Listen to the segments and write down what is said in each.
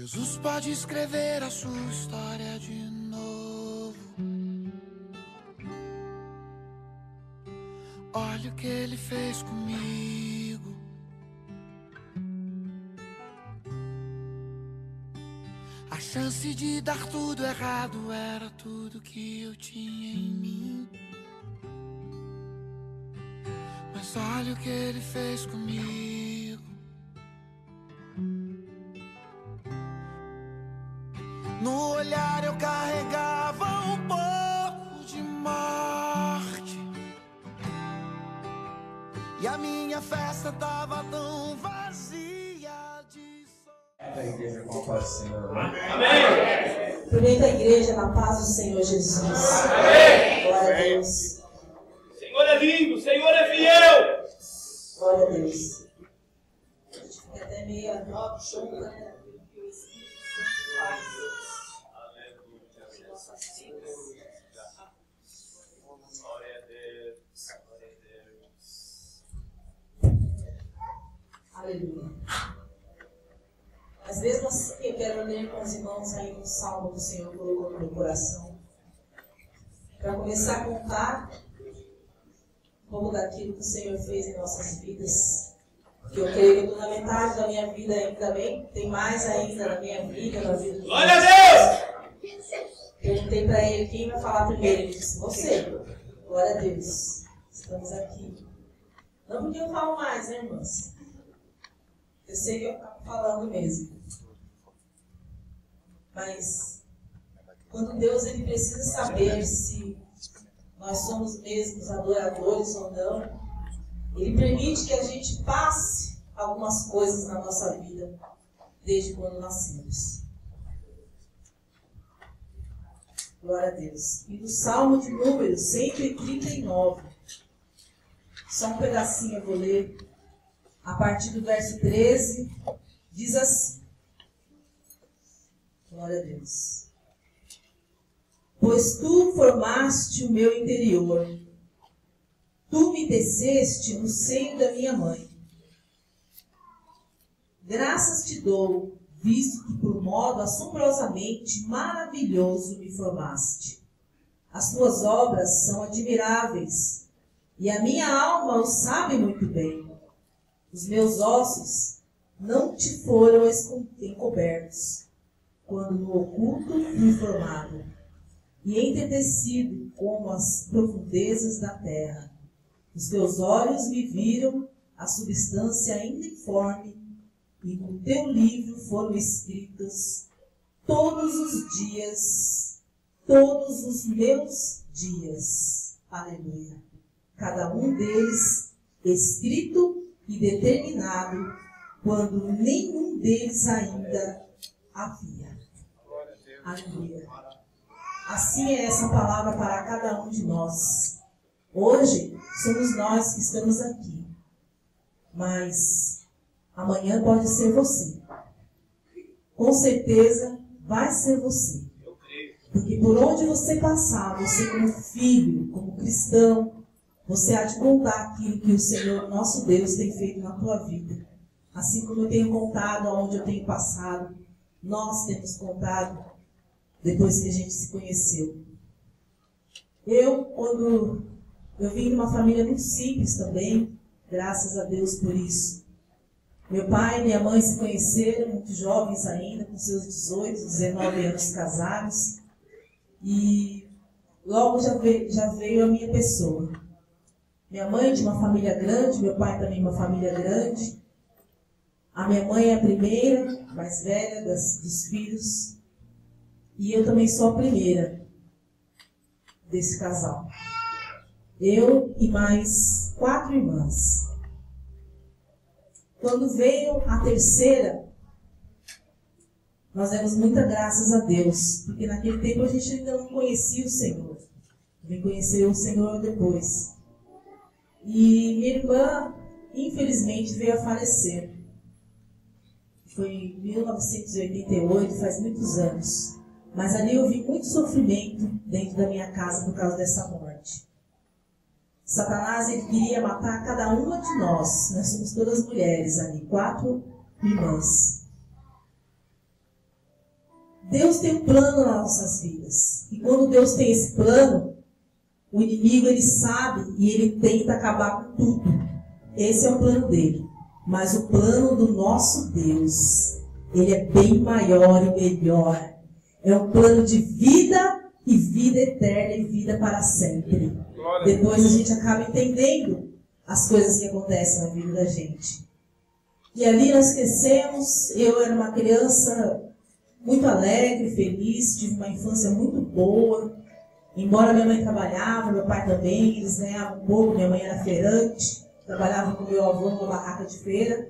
Jesus pode escrever a sua história de novo. Olha o que ele fez comigo. A chance de dar tudo errado era tudo que eu tinha em mim. Mas olha o que ele fez comigo. No olhar eu carregava um pouco de morte, e a minha festa tava tão vazia de A igreja com a paz do Senhor. Amém. Prometo a igreja na paz do Senhor Jesus. Amém. Glória a Deus. O Senhor é lindo, o Senhor é fiel. Glória a Deus. A gente fica até meio chocada, né? Porque o Espírito Santo faz nossas vidas. Glória a Deus. Glória a Deus. Aleluia. Mas mesmo assim, eu quero ler com os irmãos aí um salmo que o Senhor colocou no meu coração. Para começar a contar um pouco daquilo que o Senhor fez em nossas vidas. Que eu creio que eu estou na metade da minha vida ainda bem. Tem mais ainda na minha vida, na vida do Glória a Deus! Perguntei para ele quem vai falar primeiro. Ele disse, você. Glória a Deus. Estamos aqui. Não porque eu falo mais, né, irmãs? Eu sei que eu acabo falando mesmo. Mas, quando Deus ele precisa saber se nós somos mesmos adoradores ou não, Ele permite que a gente passe algumas coisas na nossa vida, desde quando nascemos. Glória a Deus. E no Salmo de número 139, só um pedacinho eu vou ler, a partir do verso 13, diz assim. Glória a Deus. Pois tu formaste o meu interior, tu me teceste no seio da minha mãe. Graças te dou, visto que por modo assombrosamente maravilhoso me formaste. As tuas obras são admiráveis, e a minha alma o sabe muito bem. Os meus ossos não te foram encobertos, quando no oculto fui formado, e entretecido como as profundezas da terra. Os teus olhos me viram a substância ainda informe, e no teu livro foram escritos todos os dias, todos os meus dias. Aleluia. Cada um deles escrito e determinado, quando nenhum deles ainda havia. Aleluia. Assim é essa palavra para cada um de nós. Hoje somos nós que estamos aqui, mas amanhã pode ser você. Com certeza vai ser você. Porque por onde você passar, você como filho, como cristão, você há de contar aquilo que o Senhor, nosso Deus, tem feito na tua vida. Assim como eu tenho contado aonde eu tenho passado, nós temos contado depois que a gente se conheceu. Quando eu vim de uma família muito simples também, graças a Deus por isso. Meu pai e minha mãe se conheceram muito jovens ainda, com seus 18, 19 anos casados. E logo já veio a minha pessoa. Minha mãe de uma família grande, meu pai também de uma família grande. A minha mãe é a primeira, mais velha dos filhos. E eu também sou a primeira desse casal. Eu e mais 4 irmãs. Quando veio a terceira, nós demos muitas graças a Deus, porque naquele tempo a gente ainda não conhecia o Senhor. Vim conhecer o Senhor depois. E minha irmã, infelizmente, veio a falecer. Foi em 1988, faz muitos anos. Mas ali eu vi muito sofrimento dentro da minha casa por causa dessa morte. Satanás, ele queria matar cada uma de nós. Nós somos todas mulheres ali, 4 irmãs. Deus tem um plano nas nossas vidas. E quando Deus tem esse plano, o inimigo, ele sabe e ele tenta acabar com tudo. Esse é o plano dele. Mas o plano do nosso Deus, ele é bem maior e melhor. É um plano de vida e vida eterna e vida para sempre. Depois a gente acaba entendendo as coisas que acontecem na vida da gente. E ali nós crescemos. Eu era uma criança muito alegre, feliz, tive uma infância muito boa. Embora minha mãe trabalhava, meu pai também, eles ganhavam pouco, minha mãe era feirante, trabalhava com meu avô numa barraca de feira,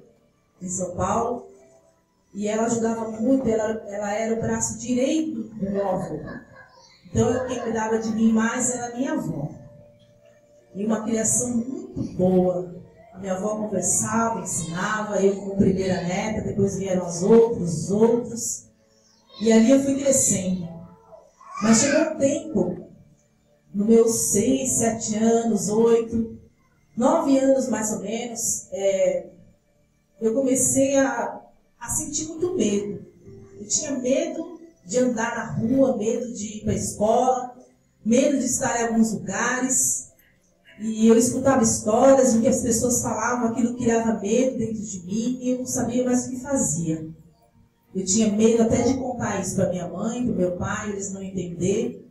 em São Paulo. E ela ajudava muito, ela era o braço direito do meu avô. Então quem cuidava de mim mais era a minha avó. E uma criação muito boa. A minha avó conversava, ensinava, eu como primeira neta, depois vieram os outros. E ali eu fui crescendo. Mas chegou um tempo, nos meus 6, 7 anos, 8, 9 anos mais ou menos, eu comecei a sentir muito medo. Eu tinha medo de andar na rua, medo de ir para a escola, medo de estar em alguns lugares. E eu escutava histórias em que as pessoas falavam, aquilo criava medo dentro de mim e eu não sabia mais o que fazia. Eu tinha medo até de contar isso para minha mãe, para o meu pai, eles não entenderem,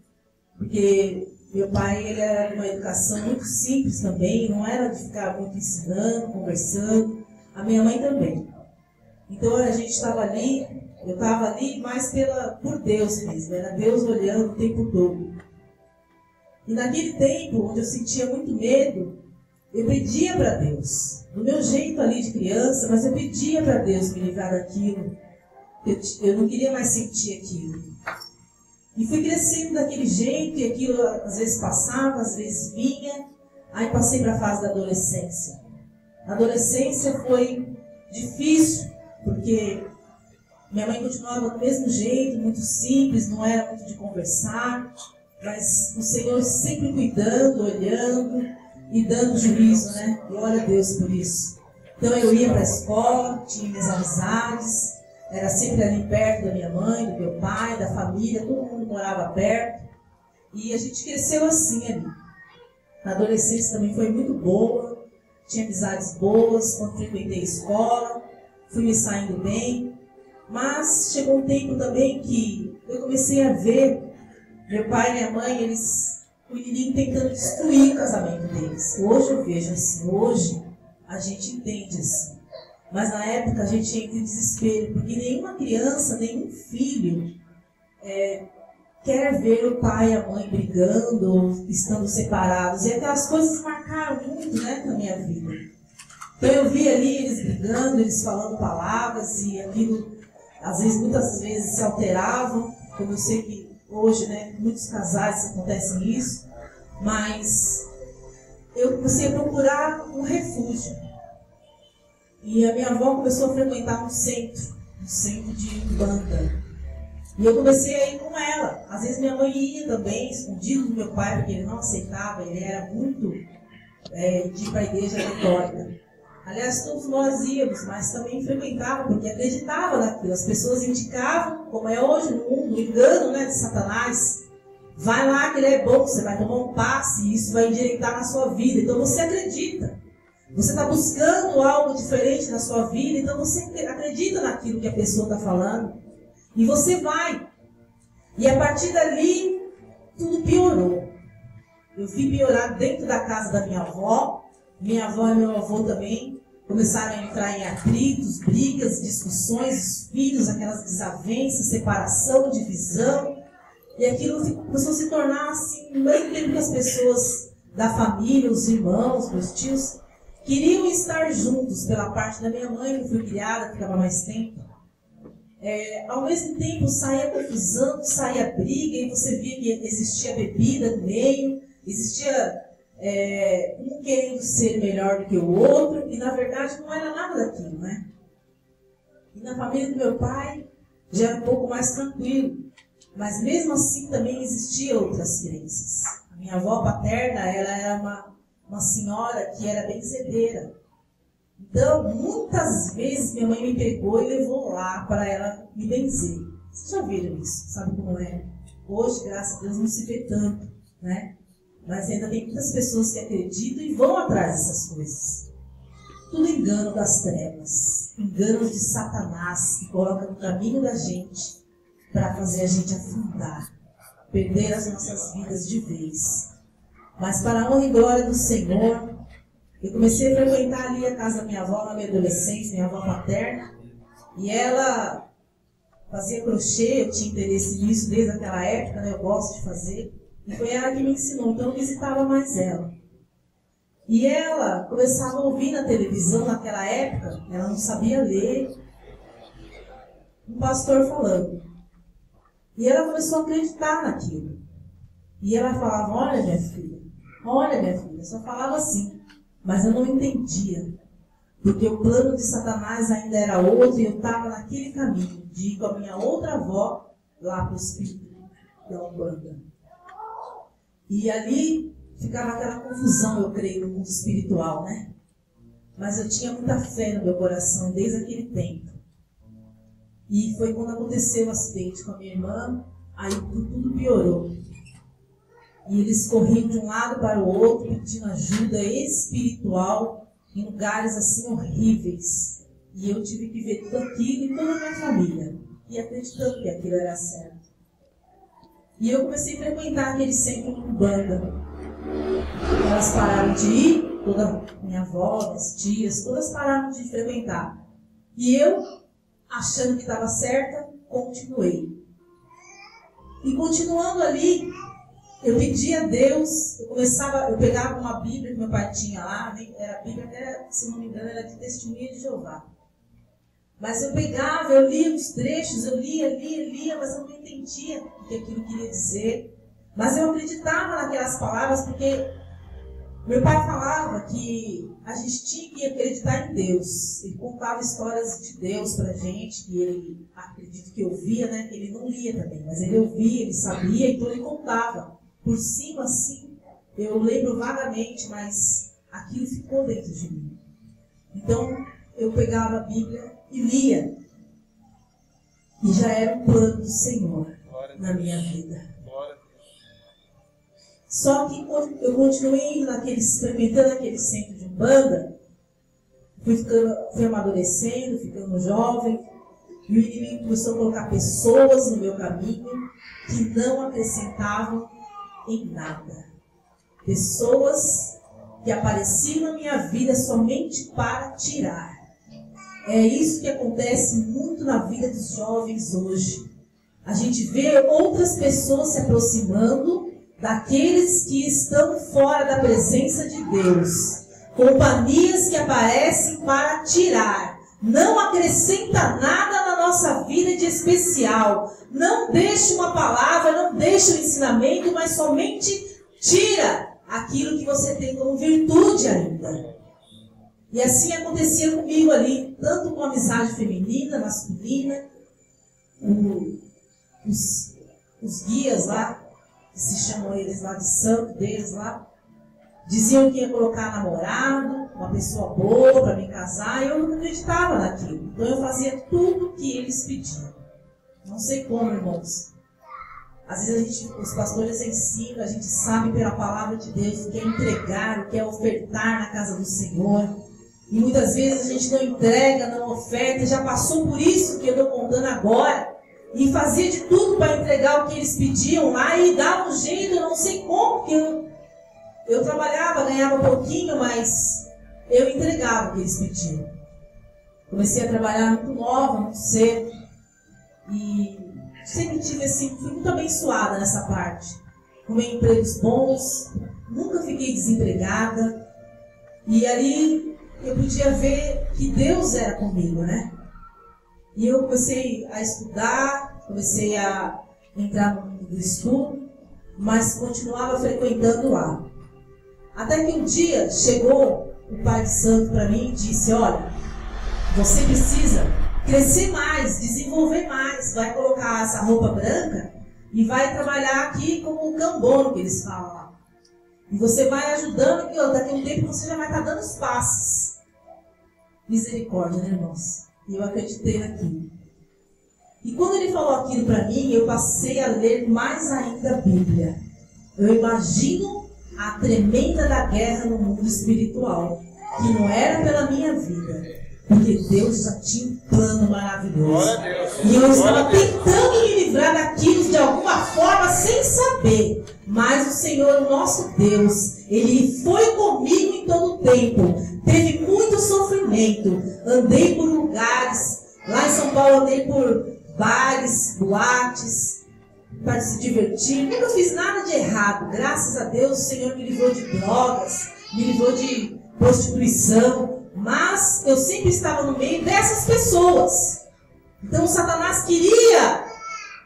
porque meu pai ele era de uma educação muito simples também, não era de ficar muito ensinando, conversando. A minha mãe também. Então a gente estava ali, eu estava ali mais por Deus mesmo, era Deus olhando o tempo todo. E naquele tempo, onde eu sentia muito medo, eu pedia para Deus, do meu jeito ali de criança, mas eu pedia para Deus me livrar daquilo. Eu não queria mais sentir aquilo. E fui crescendo daquele jeito, e aquilo às vezes passava, às vezes vinha. Aí passei para a fase da adolescência. A adolescência foi difícil, porque minha mãe continuava do mesmo jeito, muito simples, não era muito de conversar, mas o Senhor sempre cuidando, olhando e dando juízo, né? Glória a Deus por isso. Então eu ia para a escola, tinha minhas amizades, era sempre ali perto da minha mãe, do meu pai, da família, todo mundo morava perto. E a gente cresceu assim ali. A adolescência também foi muito boa, tinha amizades boas, quando frequentei a escola, fui me saindo bem. Mas chegou um tempo também que eu comecei a ver meu pai e minha mãe, o inimigo tentando destruir o casamento deles. Hoje eu vejo assim, hoje a gente entende assim. Mas na época a gente entra em desespero, porque nenhuma criança, nenhum filho quer ver o pai e a mãe brigando ou estando separados. E aquelas coisas marcaram muito, né, na minha vida. Então eu vi ali eles brigando, eles falando palavras e aquilo, muitas vezes se alteravam, como eu sei que hoje, né, muitos casais acontecem isso, mas eu comecei a procurar um refúgio. E a minha avó começou a frequentar um centro de Umbanda. E eu comecei a ir com ela. Às vezes minha mãe ia também, escondido do meu pai, porque ele não aceitava, ele era muito de ir para a igreja católica. Aliás, todos nós íamos, mas também frequentava, porque acreditava naquilo. As pessoas indicavam, como é hoje no mundo, o engano, né, de Satanás. Vai lá que ele é bom, você vai tomar um passe e isso vai endireitar na sua vida. Então você acredita. Você está buscando algo diferente na sua vida, então você acredita naquilo que a pessoa está falando. E você vai. E a partir dali, tudo piorou. Eu vi piorar dentro da casa da minha avó. Minha avó e meu avô também começaram a entrar em atritos, brigas, discussões, os filhos, aquelas desavenças, separação, divisão. E aquilo começou a se tornar assim, no mesmo tempo que as pessoas da família, os irmãos, meus tios, queriam estar juntos pela parte da minha mãe, que fui criada, ficava mais tempo. Ao mesmo tempo saía confusão, saía briga, e você via que existia bebida no meio, existia um querendo ser melhor do que o outro, e na verdade não era nada daquilo, né? E na família do meu pai já era um pouco mais tranquilo, mas mesmo assim também existiam outras crenças. A minha avó paterna, ela era uma senhora que era benzedeira. Então, muitas vezes minha mãe me pegou e levou lá para ela me benzer. Vocês já viram isso? Sabe como é? Hoje, graças a Deus, não se vê tanto, né? Mas ainda tem muitas pessoas que acreditam e vão atrás dessas coisas. Tudo engano das trevas, engano de Satanás, que coloca no caminho da gente para fazer a gente afundar, perder as nossas vidas de vez. Mas para a honra e glória do Senhor, eu comecei a frequentar ali a casa da minha avó na minha adolescência, minha avó paterna, e ela fazia crochê, eu tinha interesse nisso desde aquela época, né? Eu gosto de fazer, e foi ela que me ensinou, então eu visitava mais ela. E ela começava a ouvir na televisão naquela época, ela não sabia ler, um pastor falando. E ela começou a acreditar naquilo. E ela falava, olha minha filha, só falava assim. Mas eu não entendia, porque o plano de Satanás ainda era outro e eu estava naquele caminho de ir com a minha outra avó lá para o espírito da Umbanda. E ali ficava aquela confusão, eu creio, no mundo espiritual, né? Mas eu tinha muita fé no meu coração desde aquele tempo. E foi quando aconteceu o acidente com a minha irmã, aí tudo piorou. E eles corriam de um lado para o outro, pedindo ajuda espiritual em lugares assim horríveis. E eu tive que ver tudo aquilo e toda a minha família. E acreditando que aquilo era certo. E eu comecei a frequentar aquele centro de Umbanda. Elas pararam de ir, toda minha avó, minhas tias, todas pararam de frequentar. E eu, achando que estava certa, continuei. E continuando ali, eu pedia a Deus, eu pegava uma Bíblia que meu pai tinha lá, era a Bíblia até, se não me engano, era de Testemunha de Jeová. Mas eu pegava, eu lia os trechos, eu lia, mas eu não entendia o que aquilo queria dizer. Mas eu acreditava naquelas palavras porque meu pai falava que a gente tinha que acreditar em Deus. Ele contava histórias de Deus pra gente, que ele, acredito que ouvia, né? Que ele não lia também, mas ele ouvia, ele sabia, então ele contava. Por cima, assim, eu lembro vagamente, mas aquilo ficou dentro de mim. Então, eu pegava a Bíblia e lia. E já era um plano do Senhor na minha vida. Só que eu continuei indo frequentando aquele centro de Umbanda, fui amadurecendo, ficando jovem, e o inimigo começou a colocar pessoas no meu caminho que não acrescentavam em nada. Pessoas que apareciam na minha vida somente para tirar. É isso que acontece muito na vida dos jovens hoje. A gente vê outras pessoas se aproximando daqueles que estão fora da presença de Deus. Companhias que aparecem para tirar. Não acrescenta nada na nossa vida de especial. Não deixa uma palavra, não deixa um ensinamento, mas somente tira aquilo que você tem como virtude ainda. E assim acontecia comigo ali, tanto com a amizade feminina, masculina, os guias lá, que se chamam eles lá de santo deles lá, diziam que ia colocar namorado, uma pessoa boa para me casar, e eu não acreditava naquilo. Então eu fazia tudo o que eles pediam. Não sei como, irmãos. Às vezes os pastores ensinam, a gente sabe pela palavra de Deus o que é entregar, o que é ofertar na casa do Senhor. E muitas vezes a gente não entrega, não oferta, já passou por isso que eu estou contando agora. E fazia de tudo para entregar o que eles pediam lá e dava um jeito, eu não sei como, que eu trabalhava, ganhava um pouquinho, mas eu entregava o que eles pediam. Comecei a trabalhar muito nova, muito cedo. E sempre tive assim, fui muito abençoada nessa parte. Arrumei empregos bons, nunca fiquei desempregada. E ali eu podia ver que Deus era comigo, né? E eu comecei a estudar, comecei a entrar no mundo do estudo, mas continuava frequentando lá. Até que um dia chegou o Pai de Santo para mim e disse, olha, você precisa crescer mais, desenvolver mais, vai colocar essa roupa branca e vai trabalhar aqui como um cambono que eles falam lá. E você vai ajudando, que daqui a um tempo você já vai estar dando os passos. Misericórdia, né, irmãos? E eu acreditei naquilo. E quando ele falou aquilo para mim, eu passei a ler mais ainda a Bíblia. Eu imagino a tremenda da guerra no mundo espiritual, que não era pela minha vida, porque Deus já tinha um plano maravilhoso. E eu estava tentando me livrar daquilo de alguma forma sem saber. Mas o Senhor, o nosso Deus, Ele foi comigo em todo o tempo. Teve muito sofrimento. Andei por lugares. Lá em São Paulo andei por bares, boates, para se divertir. Nunca fiz nada de errado. Graças a Deus, o Senhor me livrou de drogas, me livrou de prostituição. Mas eu sempre estava no meio dessas pessoas. Então Satanás queria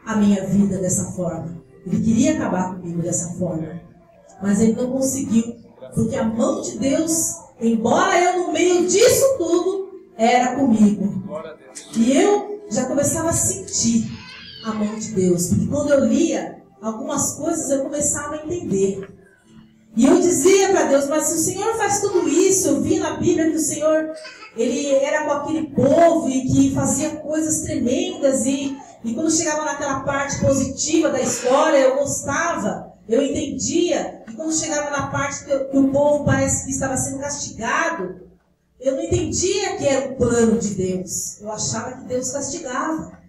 a minha vida dessa forma. Ele queria acabar comigo dessa forma. Mas ele não conseguiu. Porque a mão de Deus, embora eu no meio disso tudo, era comigo. E eu já começava a sentir a mão de Deus. Porque quando eu lia algumas coisas, eu começava a entender. E eu dizia para Deus, mas se o Senhor faz tudo isso, eu vi na Bíblia que o Senhor, Ele era com aquele povo e que fazia coisas tremendas e quando chegava naquela parte positiva da história, eu gostava, eu entendia. E quando chegava na parte que o povo parece que estava sendo castigado, eu não entendia que era o plano de Deus. Eu achava que Deus castigava.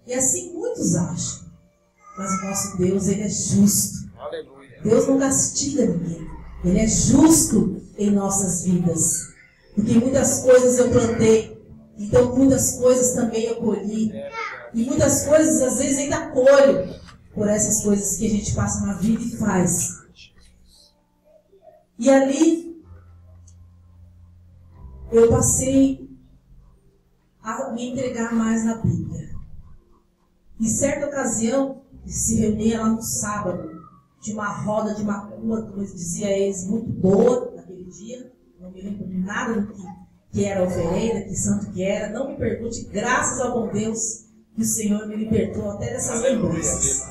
E assim muitos acham. Mas o nosso Deus, Ele é justo. Aleluia. Deus não castiga ninguém. Ele é justo em nossas vidas. Porque muitas coisas eu plantei. Então muitas coisas também eu colhi. E muitas coisas às vezes ainda colho. Por essas coisas que a gente passa na vida e faz. E ali eu passei a me entregar mais na Bíblia. Em certa ocasião, se reunia lá no sábado, de uma roda de macumba, como dizia eles, muito boa naquele dia. Não me lembro nada do que era oferenda, que santo que era. Não me pergunte, graças ao bom Deus, que o Senhor me libertou até dessas lembranças.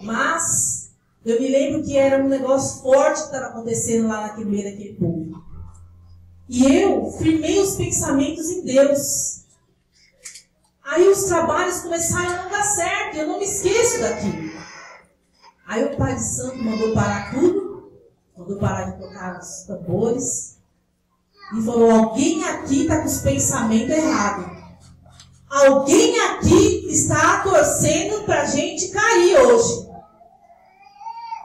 Mas eu me lembro que era um negócio forte que estava acontecendo lá naquele meio daquele povo. E eu firmei os pensamentos em Deus. Aí os trabalhos começaram a não dar certo, eu não me esqueço daquilo. Aí o Pai de Santo mandou parar tudo, mandou parar de tocar os tambores, e falou, alguém aqui está com os pensamentos errados. Alguém aqui está torcendo para a gente cair hoje.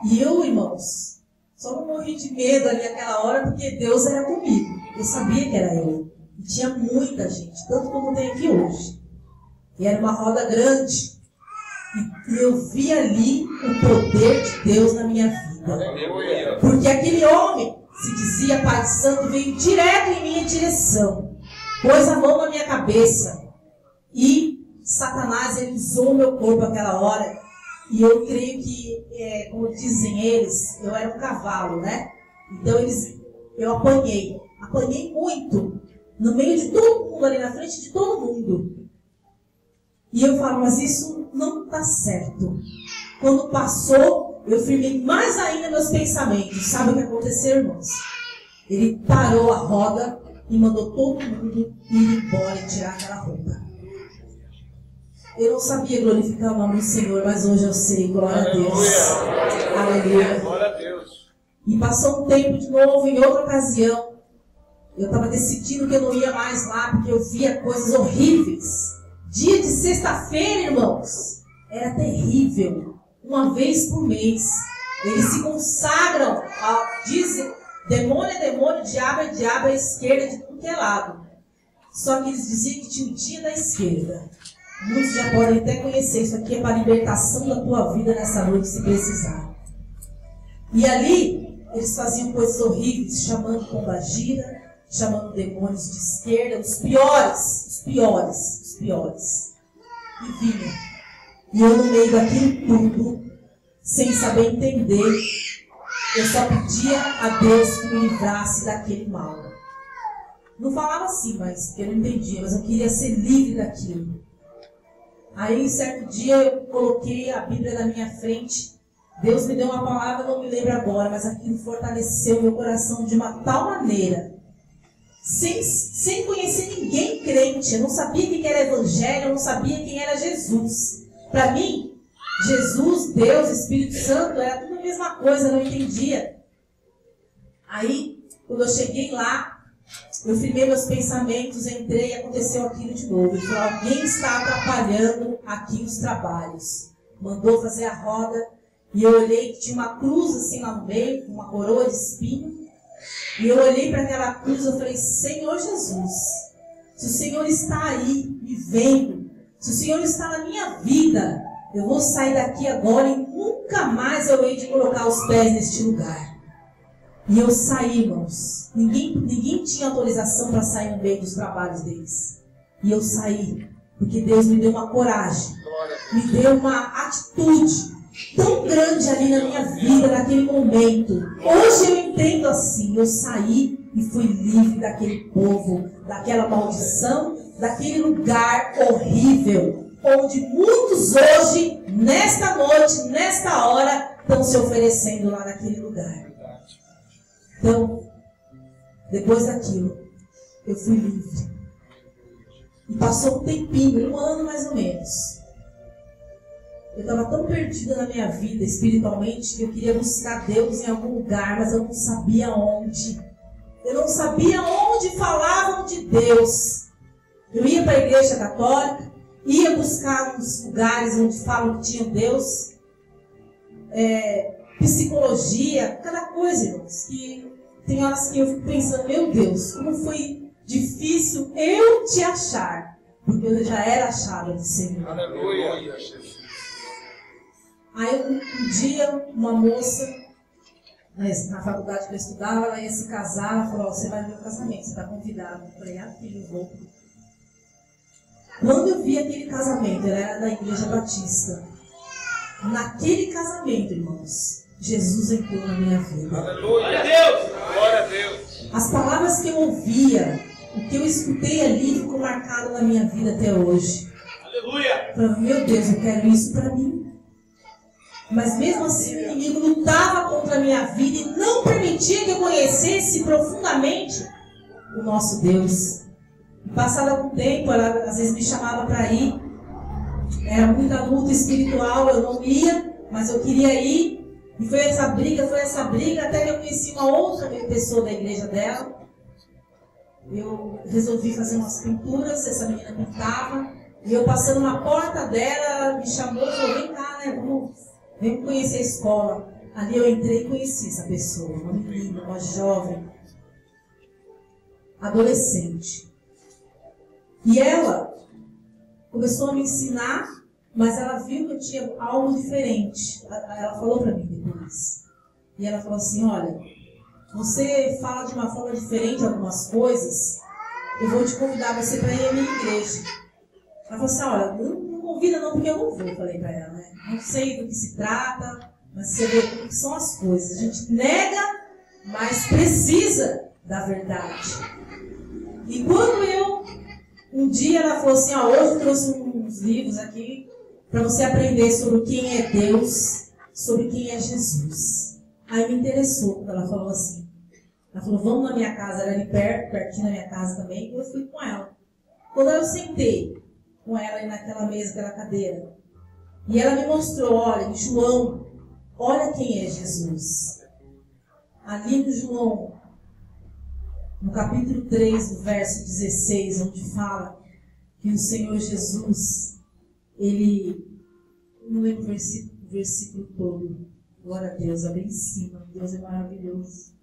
E eu, irmãos, só não morri de medo ali naquela hora, porque Deus era comigo. Eu sabia que era eu. E tinha muita gente, tanto como tem aqui hoje. E era uma roda grande. E eu vi ali o poder de Deus na minha vida. Porque aquele homem, se dizia Pai de Santo, veio direto em minha direção. Pôs a mão na minha cabeça. E Satanás, ele usou o meu corpo naquela hora. E eu creio que, como dizem eles, eu era um cavalo, né? Então eu apanhei. Apanhei muito. No meio de todo mundo, ali na frente de todo mundo. E eu falo, mas isso não está certo. Quando passou, eu firmei mais ainda meus pensamentos. Sabe o que aconteceu, irmãos? Ele parou a roda e mandou todo mundo ir embora e tirar aquela roupa. Eu não sabia glorificar o nome do Senhor, mas hoje eu sei. Glória a Deus. Aleluia. Glória a Deus. E passou um tempo de novo, em outra ocasião. Eu estava decidindo que eu não ia mais lá, porque eu via coisas horríveis. Dia de sexta-feira, irmãos, era terrível. Uma vez por mês. Eles se consagram, dizem, demônio é demônio, diabo é diabo, é esquerda de tudo que é lado. Só que eles diziam que tinha o dia da esquerda. Muitos já podem até conhecer. Isso aqui é para a libertação da tua vida nessa noite, se precisar. E ali, eles faziam coisas horríveis, chamando pombagira, chamando demônios de esquerda, os piores. E vinha. E eu no meio daquilo tudo, sem saber entender, eu só pedia a Deus que me livrasse daquele mal. Não falava assim, mas eu não entendia, mas eu queria ser livre daquilo. Aí, certo dia, eu coloquei a Bíblia na minha frente. Deus me deu uma palavra, não me lembro agora, mas aquilo fortaleceu meu coração de uma tal maneira sem conhecer ninguém crente. Eu não sabia quem era evangelho, eu não sabia quem era Jesus. Para mim, Jesus, Deus, Espírito Santo, era tudo a mesma coisa, eu não entendia. Aí, quando eu cheguei lá, eu firmei meus pensamentos, entrei e aconteceu aquilo de novo. Ele falou, alguém está atrapalhando aqui os trabalhos. Mandou fazer a roda e eu olhei que tinha uma cruz assim lá no meio, uma coroa de espinho. E eu olhei para aquela cruz e eu falei, Senhor Jesus, se o Senhor está aí me vendo, se o Senhor está na minha vida, eu vou sair daqui agora e nunca mais eu hei de colocar os pés neste lugar. E eu saí, irmãos. Ninguém tinha autorização para sair no meio dos trabalhos deles. E eu saí, porque Deus me deu uma coragem, me deu uma atitude tão grande ali na minha vida, naquele momento. Hoje eu entendo assim, eu saí e fui livre daquele povo, daquela maldição, daquele lugar horrível, onde muitos hoje, nesta noite, nesta hora, estão se oferecendo lá naquele lugar. Então, depois daquilo, eu fui livre. E passou um tempinho, 1 ano mais ou menos. Eu estava tão perdida na minha vida espiritualmente que eu queria buscar Deus em algum lugar, mas eu não sabia onde. Eu não sabia onde falavam de Deus. Eu ia para a igreja católica, ia buscar uns lugares onde falam que tinha Deus, psicologia, cada coisa, irmãos, que tem horas que eu fico pensando, meu Deus, como foi difícil eu te achar, porque eu já era achada do Senhor. Aleluia. Aí um dia, uma moça, na faculdade que eu estudava, ela ia se casar, ela falou, você vai no meu casamento, você está convidado. Eu falei, filho, eu vou. Quando eu vi aquele casamento, ela era da Igreja Batista. Naquele casamento, irmãos, Jesus entrou na minha vida. Glória a Deus! Glória a Deus! As palavras que eu ouvia, o que eu escutei ali, ficou marcado na minha vida até hoje. Aleluia! Falei, meu Deus, eu quero isso para mim. Mas mesmo assim, o inimigo lutava contra a minha vida e não permitia que eu conhecesse profundamente o nosso Deus. E passado algum tempo, ela às vezes me chamava para ir. Era muita luta espiritual, eu não ia, mas eu queria ir. E foi essa briga, até que eu conheci uma outra pessoa da igreja dela. Eu resolvi fazer umas pinturas, essa menina pintava. E eu passando na porta dela, ela me chamou e falou, vem cá, né, vem conhecer a escola. Ali eu entrei e conheci essa pessoa, uma menina, uma jovem, adolescente. E ela começou a me ensinar, mas ela viu que eu tinha algo diferente. Ela falou para mim depois. E ela falou assim, olha, você fala de uma forma diferente algumas coisas, eu vou te convidar você para ir à minha igreja. Ela falou assim, olha, não convida não, porque eu não vou, falei para ela, né? Não sei do que se trata, mas você vê como que são as coisas. A gente nega, mas precisa da verdade. E quando um dia ela falou assim, hoje eu trouxe uns livros aqui para você aprender sobre quem é Deus, sobre quem é Jesus. Aí me interessou quando ela falou assim. Ela falou, vamos na minha casa, era ali pertinho da minha casa também, e eu fui com ela. Quando eu sentei com ela aí naquela mesa, aquela cadeira, e ela me mostrou, olha, em João, olha quem é Jesus. Ali no João, no capítulo 3, do verso 16, onde fala que o Senhor Jesus, ele, não lembro o versículo todo, glória a Deus, ali em cima, Deus é maravilhoso.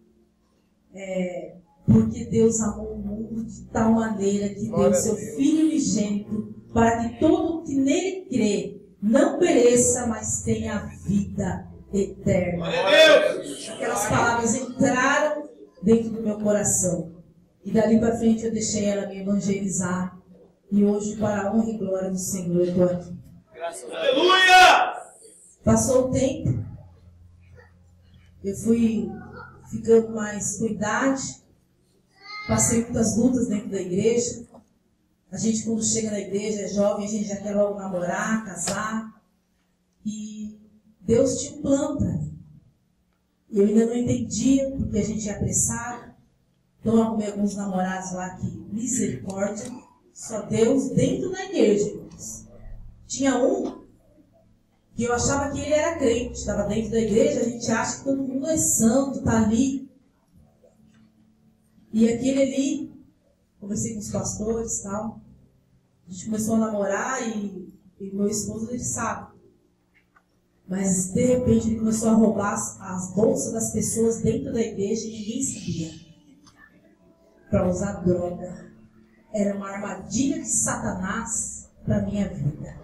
Porque Deus amou o mundo de tal maneira que deu seu Filho unigênito, para que todo que nele crê não pereça, mas tenha vida eterna. Aquelas palavras entraram dentro do meu coração. E dali para frente eu deixei ela me evangelizar. E hoje, para a honra e glória do Senhor, eu estou aqui. Aleluia! Passou o tempo. Eu fui ficando mais com idade. Passei muitas lutas dentro da igreja. A gente, quando chega na igreja, é jovem, a gente já quer logo namorar, casar. E Deus tinha um plano para mim. E eu ainda não entendia, porque a gente é apressado. Então eu arrumei alguns namorados lá que, misericórdia, só Deus dentro da igreja, irmãos. Tinha um que eu achava que ele era crente, estava dentro da igreja, a gente acha que todo mundo é santo, está ali. E aquele ali, conversei com os pastores e tal, a gente começou a namorar e meu esposo, ele sabe. Mas de repente ele começou a roubar as bolsas das pessoas dentro da igreja e ninguém sabia. Para usar droga. Era uma armadilha de Satanás para a minha vida.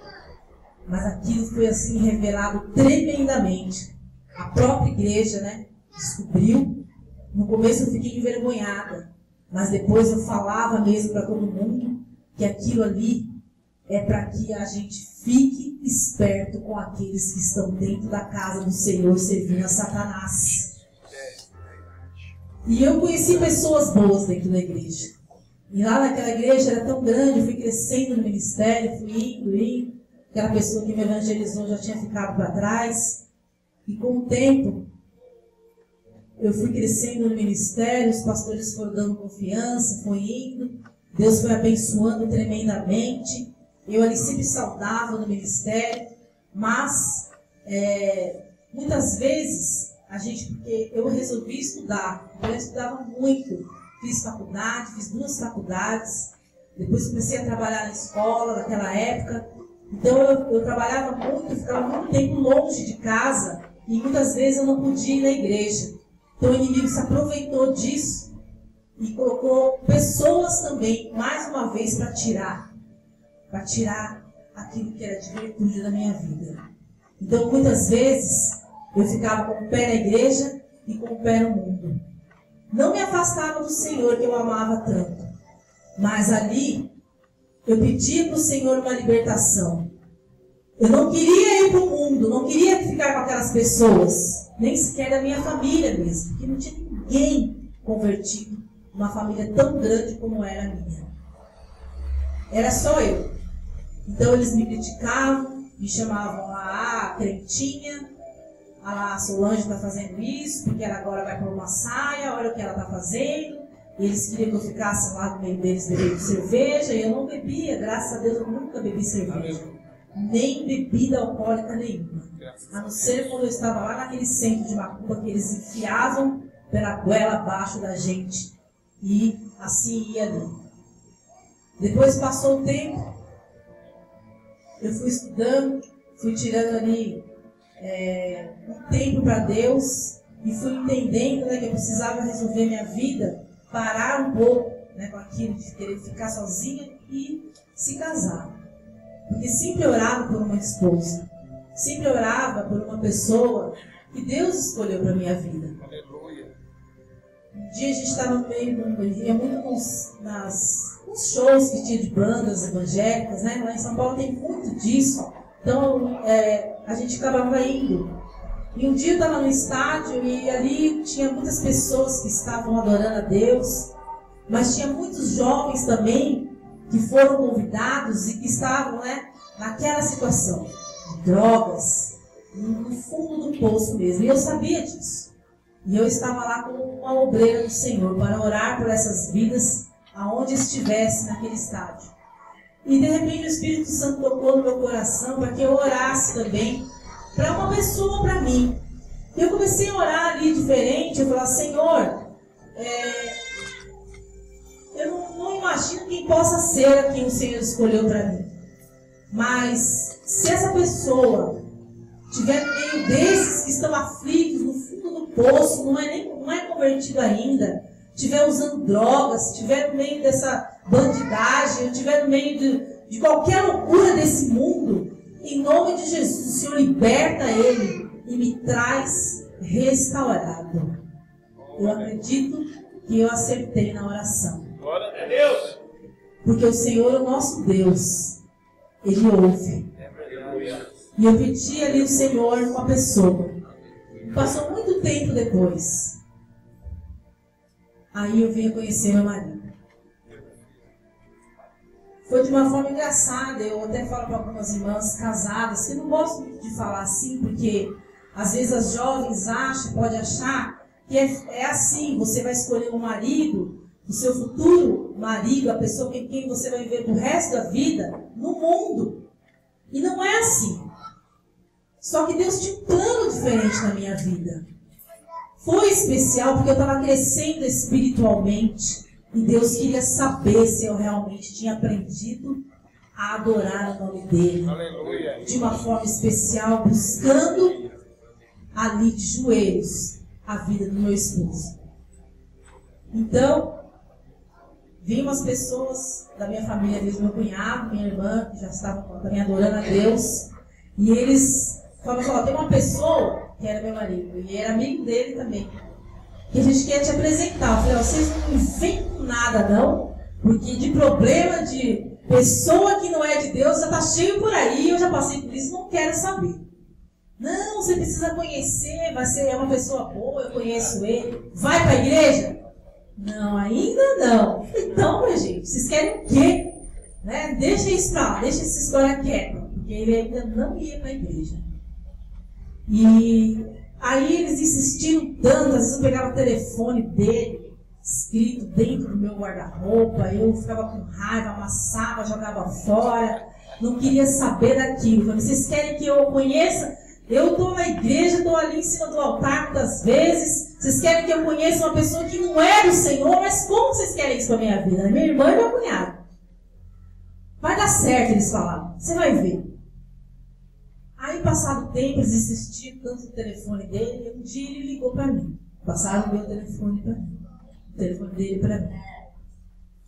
Mas aquilo foi assim revelado tremendamente. A própria igreja, né, descobriu. No começo eu fiquei envergonhada. Mas depois eu falava mesmo para todo mundo que aquilo ali é para que a gente fique esperto com aqueles que estão dentro da casa do Senhor servindo a Satanás. E eu conheci pessoas boas dentro da igreja. E lá naquela igreja era tão grande, eu fui crescendo no ministério, fui indo. Aquela pessoa que me evangelizou já tinha ficado para trás. E com o tempo, eu fui crescendo no ministério, os pastores foram dando confiança, foi indo. Deus foi abençoando tremendamente. Eu ali sempre saudável no ministério, mas muitas vezes porque eu resolvi estudar, então eu estudava muito, fiz faculdade, fiz 2 faculdades, depois comecei a trabalhar na escola naquela época, então eu trabalhava muito, ficava muito tempo longe de casa e muitas vezes eu não podia ir na igreja. Então o inimigo se aproveitou disso e colocou pessoas também, mais uma vez, para tirar aquilo que era de virtude da minha vida. Então, muitas vezes, eu ficava com o pé na igreja e com o pé no mundo. Não me afastava do Senhor, que eu amava tanto. Mas ali, eu pedia para o Senhor uma libertação. Eu não queria ir para o mundo, não queria ficar com aquelas pessoas, nem sequer da minha família mesmo, porque não tinha ninguém convertido, uma família tão grande como era a minha. Era só eu. Então eles me criticavam, me chamavam lá, crentinha, a Solange está fazendo isso, porque ela agora vai pôr uma saia, olha o que ela está fazendo. E eles queriam que eu ficasse lá no meio deles bebendo cerveja, e eu não bebia, graças a Deus eu nunca bebi cerveja. Nem bebida alcoólica nenhuma. A não ser quando eu estava lá naquele centro de macumba que eles enfiavam pela goela abaixo da gente. E assim ia ali. Depois passou o tempo. Eu fui estudando, fui tirando ali um tempo para Deus e fui entendendo, né, que eu precisava resolver minha vida, parar um pouco, né, com aquilo de querer ficar sozinha e se casar. Porque sempre orava por uma esposa, sempre orava por uma pessoa que Deus escolheu para a minha vida. Aleluia. Um dia a gente estava no meio, ia muito nos shows que tinha de bandas evangélicas, né? Lá em São Paulo tem muito disso. Então a gente acabava indo. E um dia eu estava no estádio e ali tinha muitas pessoas que estavam adorando a Deus, mas tinha muitos jovens também que foram convidados e que estavam, né, naquela situação de drogas, no fundo do poço mesmo. E eu sabia disso. E eu estava lá como uma obreira do Senhor para orar por essas vidas aonde estivesse naquele estádio. E de repente o Espírito Santo tocou no meu coração para que eu orasse também para uma pessoa, para mim. E eu comecei a orar ali diferente, eu falava, Senhor, eu não imagino quem possa ser a quem o Senhor escolheu para mim. Mas se essa pessoa estiver no meio desses que estão aflitos, no fundo do poço, não é convertido ainda, estiver usando drogas, estiver no meio dessa bandidagem, estiver no meio de qualquer loucura desse mundo, em nome de Jesus, o Senhor liberta ele e me traz restaurado. Eu acredito que eu acertei na oração. Glória a Deus. Porque o Senhor, o nosso Deus, Ele ouve. E eu pedi ali o Senhor uma pessoa. Passou muito tempo depois. Aí eu vim conhecer meu marido. Foi de uma forma engraçada. Eu até falo para algumas irmãs casadas, que não gosto muito de falar assim, porque às vezes as jovens pode achar que é assim, você vai escolher um marido o seu futuro marido, a pessoa com quem você vai viver pro resto da vida, no mundo. E não é assim. Só que Deus tinha um plano diferente na minha vida. Foi especial porque eu estava crescendo espiritualmente. E Deus queria saber se eu realmente tinha aprendido a adorar o nome dele. Aleluia. De uma forma especial, buscando ali de joelhos a vida do meu esposo. Então, vi umas pessoas da minha família, mesmo meu cunhado, minha irmã, que já estavam também adorando a Deus. E eles falaram, tem uma pessoa que era meu marido, e era amigo dele também, que a gente quer te apresentar. Eu falei, vocês não me vêm com nada não, porque de problema de pessoa que não é de Deus já está cheio por aí, eu já passei por isso, não quero saber. Não, você precisa conhecer, é uma pessoa boa, eu conheço ele. Vai para a igreja? Não, ainda não. Então, minha gente, vocês querem o quê? Né? Deixa isso pra lá, deixa essa história quieta, porque ele ainda não ia para a igreja. E aí eles insistiram tanto, às vezes eu pegava o telefone dele, escrito dentro do meu guarda-roupa, eu ficava com raiva, amassava, jogava fora, não queria saber daquilo. Falei, vocês querem que eu conheça? Eu estou na igreja, estou ali em cima do altar muitas vezes, vocês querem que eu conheça uma pessoa que não é do Senhor, mas como vocês querem isso para a minha vida? Minha irmã e meu cunhado. Vai dar certo, eles falaram, você vai ver. Aí, passado o tempo, eles insistiram tanto no telefone dele, e um dia ele ligou para mim. Passaram o meu telefone para mim. O telefone dele para mim.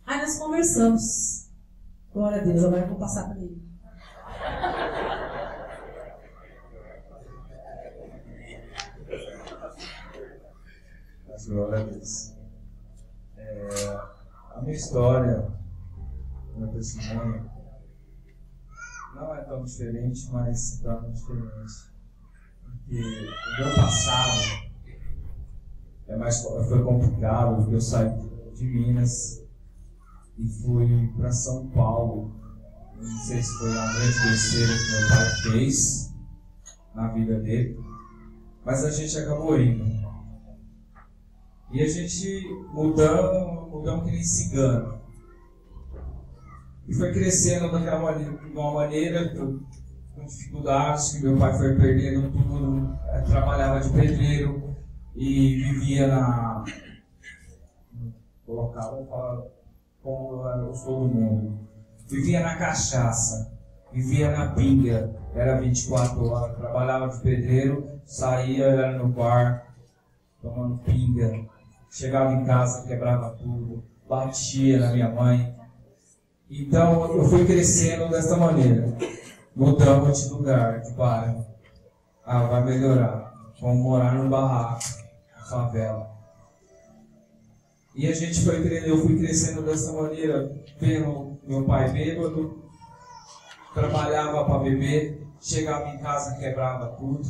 Aí nós conversamos. Glória a Deus, agora eu vou passar para ele. Glória a Deus. A minha história, o meu testemunho, não é tão diferente, mas se torna diferente. Porque o meu passado foi complicado, porque eu saí de Minas e fui para São Paulo. Não sei se foi uma grande besteira que meu pai fez na vida dele, mas a gente acabou indo. E a gente mudamos que nem cigano. E foi crescendo daquela maneira, de uma maneira com dificuldades, que meu pai foi perdendo tudo, trabalhava de pedreiro e vivia na... Colocava, como eu sou do mundo. Vivia na cachaça, vivia na pinga, era 24 horas, trabalhava de pedreiro, saía, era no bar, tomando pinga, chegava em casa, quebrava tudo, batia na minha mãe. Então eu fui crescendo dessa maneira. Mudamos de lugar, de bairro. Vai melhorar. Vamos morar num barraco, na favela. E eu fui crescendo dessa maneira, vendo meu pai bêbado, trabalhava para beber, chegava em casa, quebrava tudo.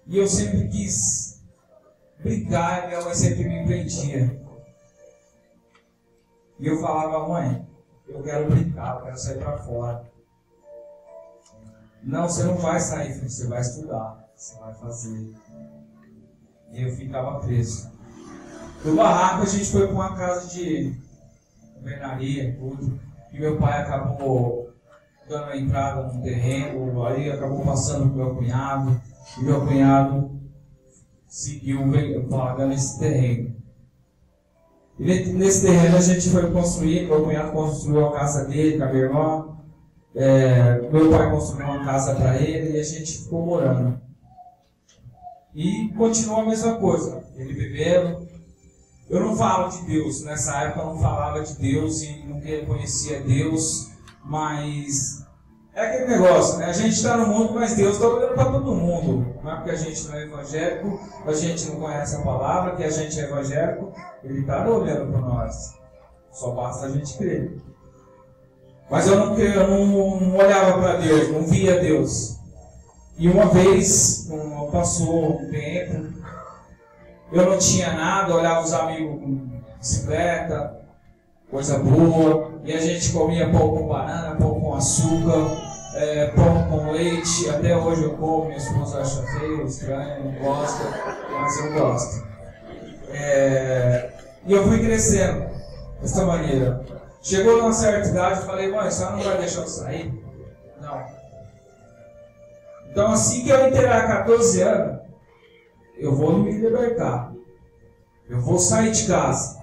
E eu sempre quis brincar e minha mãe sempre me prendia. E eu falava, mãe, eu quero brincar, eu quero sair para fora. Não, você não vai sair, filho, você vai estudar, você vai fazer. E eu ficava preso. Do barraco a gente foi para uma casa de alvenaria, tudo. E meu pai acabou dando a entrada num terreno, aí acabou passando pro meu cunhado. E meu cunhado seguiu pagando esse terreno. E nesse terreno a gente foi construir, meu cunhado construiu a casa dele com a minha irmã, meu pai construiu uma casa para ele e a gente ficou morando. E continuou a mesma coisa, ele bebendo. Eu não falo de Deus, nessa época eu não falava de Deus e não conhecia Deus, mas é aquele negócio, né? A gente está no mundo, mas Deus está olhando para todo mundo. Não é porque a gente não é evangélico, a gente não conhece a palavra, que a gente é evangélico, Ele está olhando para nós. Só basta a gente crer. Mas eu não olhava para Deus, não via Deus. E uma vez, passou um tempo, eu não tinha nada, olhava os amigos com bicicleta, coisa boa, e a gente comia pão com banana, pão com açúcar, pão com leite. Até hoje eu como, minha esposa acha feio, estranho, não gosta, mas eu gosto. E eu fui crescendo dessa maneira. Chegou numa certa idade, eu falei, mãe, a senhora não vai deixar eu sair? Não. Então assim que eu inteirar 14 anos, eu vou me libertar. Eu vou sair de casa.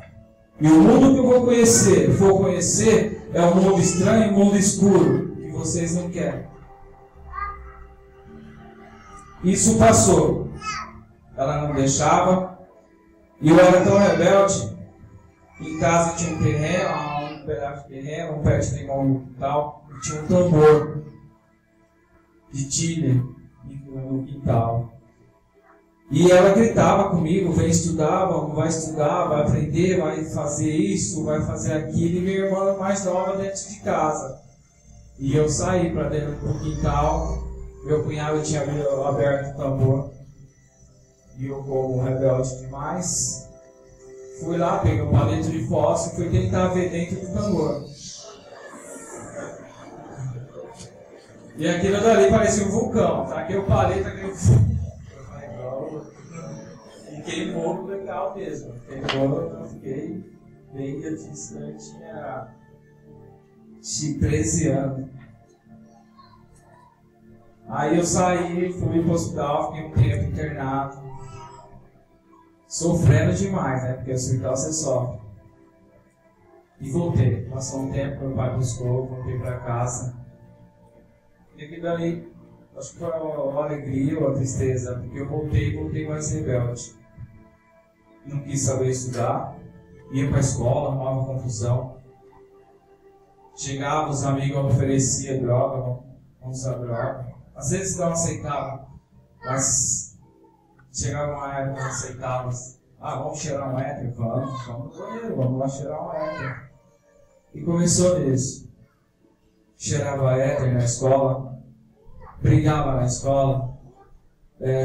E o mundo que eu vou conhecer, é um mundo estranho, um mundo escuro, que vocês não querem. Isso passou. Ela não deixava. E eu era tão rebelde. Em casa tinha um terreno, um pedaço de terreno, um pé de limão e tal. E tinha um tambor de tilha no quintal. E ela gritava comigo, vem estudar, vai estudar, vai aprender, vai fazer isso, vai fazer aquilo. E minha irmã mais nova dentro de casa. E eu saí para dentro do quintal. Meu cunhado tinha aberto o tambor. E eu, como rebelde demais, fui lá, peguei um palito de fósforo e fui tentar ver dentro do tambor. E aquilo dali parecia um vulcão. Taquei o palito, aquele e queimou legal mesmo. Queimou, eu fiquei bem distante, tinha 13 anos. Aí eu saí, fui pro hospital, fiquei um tempo internado. Sofrendo demais, né? Porque no hospital você sofre. E voltei. Passou um tempo, meu pai buscou, voltei pra casa. E aqui daí, acho que foi uma alegria ou uma tristeza, porque eu voltei mais rebelde. Não quis saber estudar, ia pra escola, arrumava confusão. Chegava, os amigos ofereciam droga, vamos usar droga. Às vezes não aceitava, mas chegava uma época que não aceitava. Vamos cheirar um éter? Vamos no banheiro, vamos lá cheirar um éter. E começou nisso. Cheirava éter na escola, brigava na escola,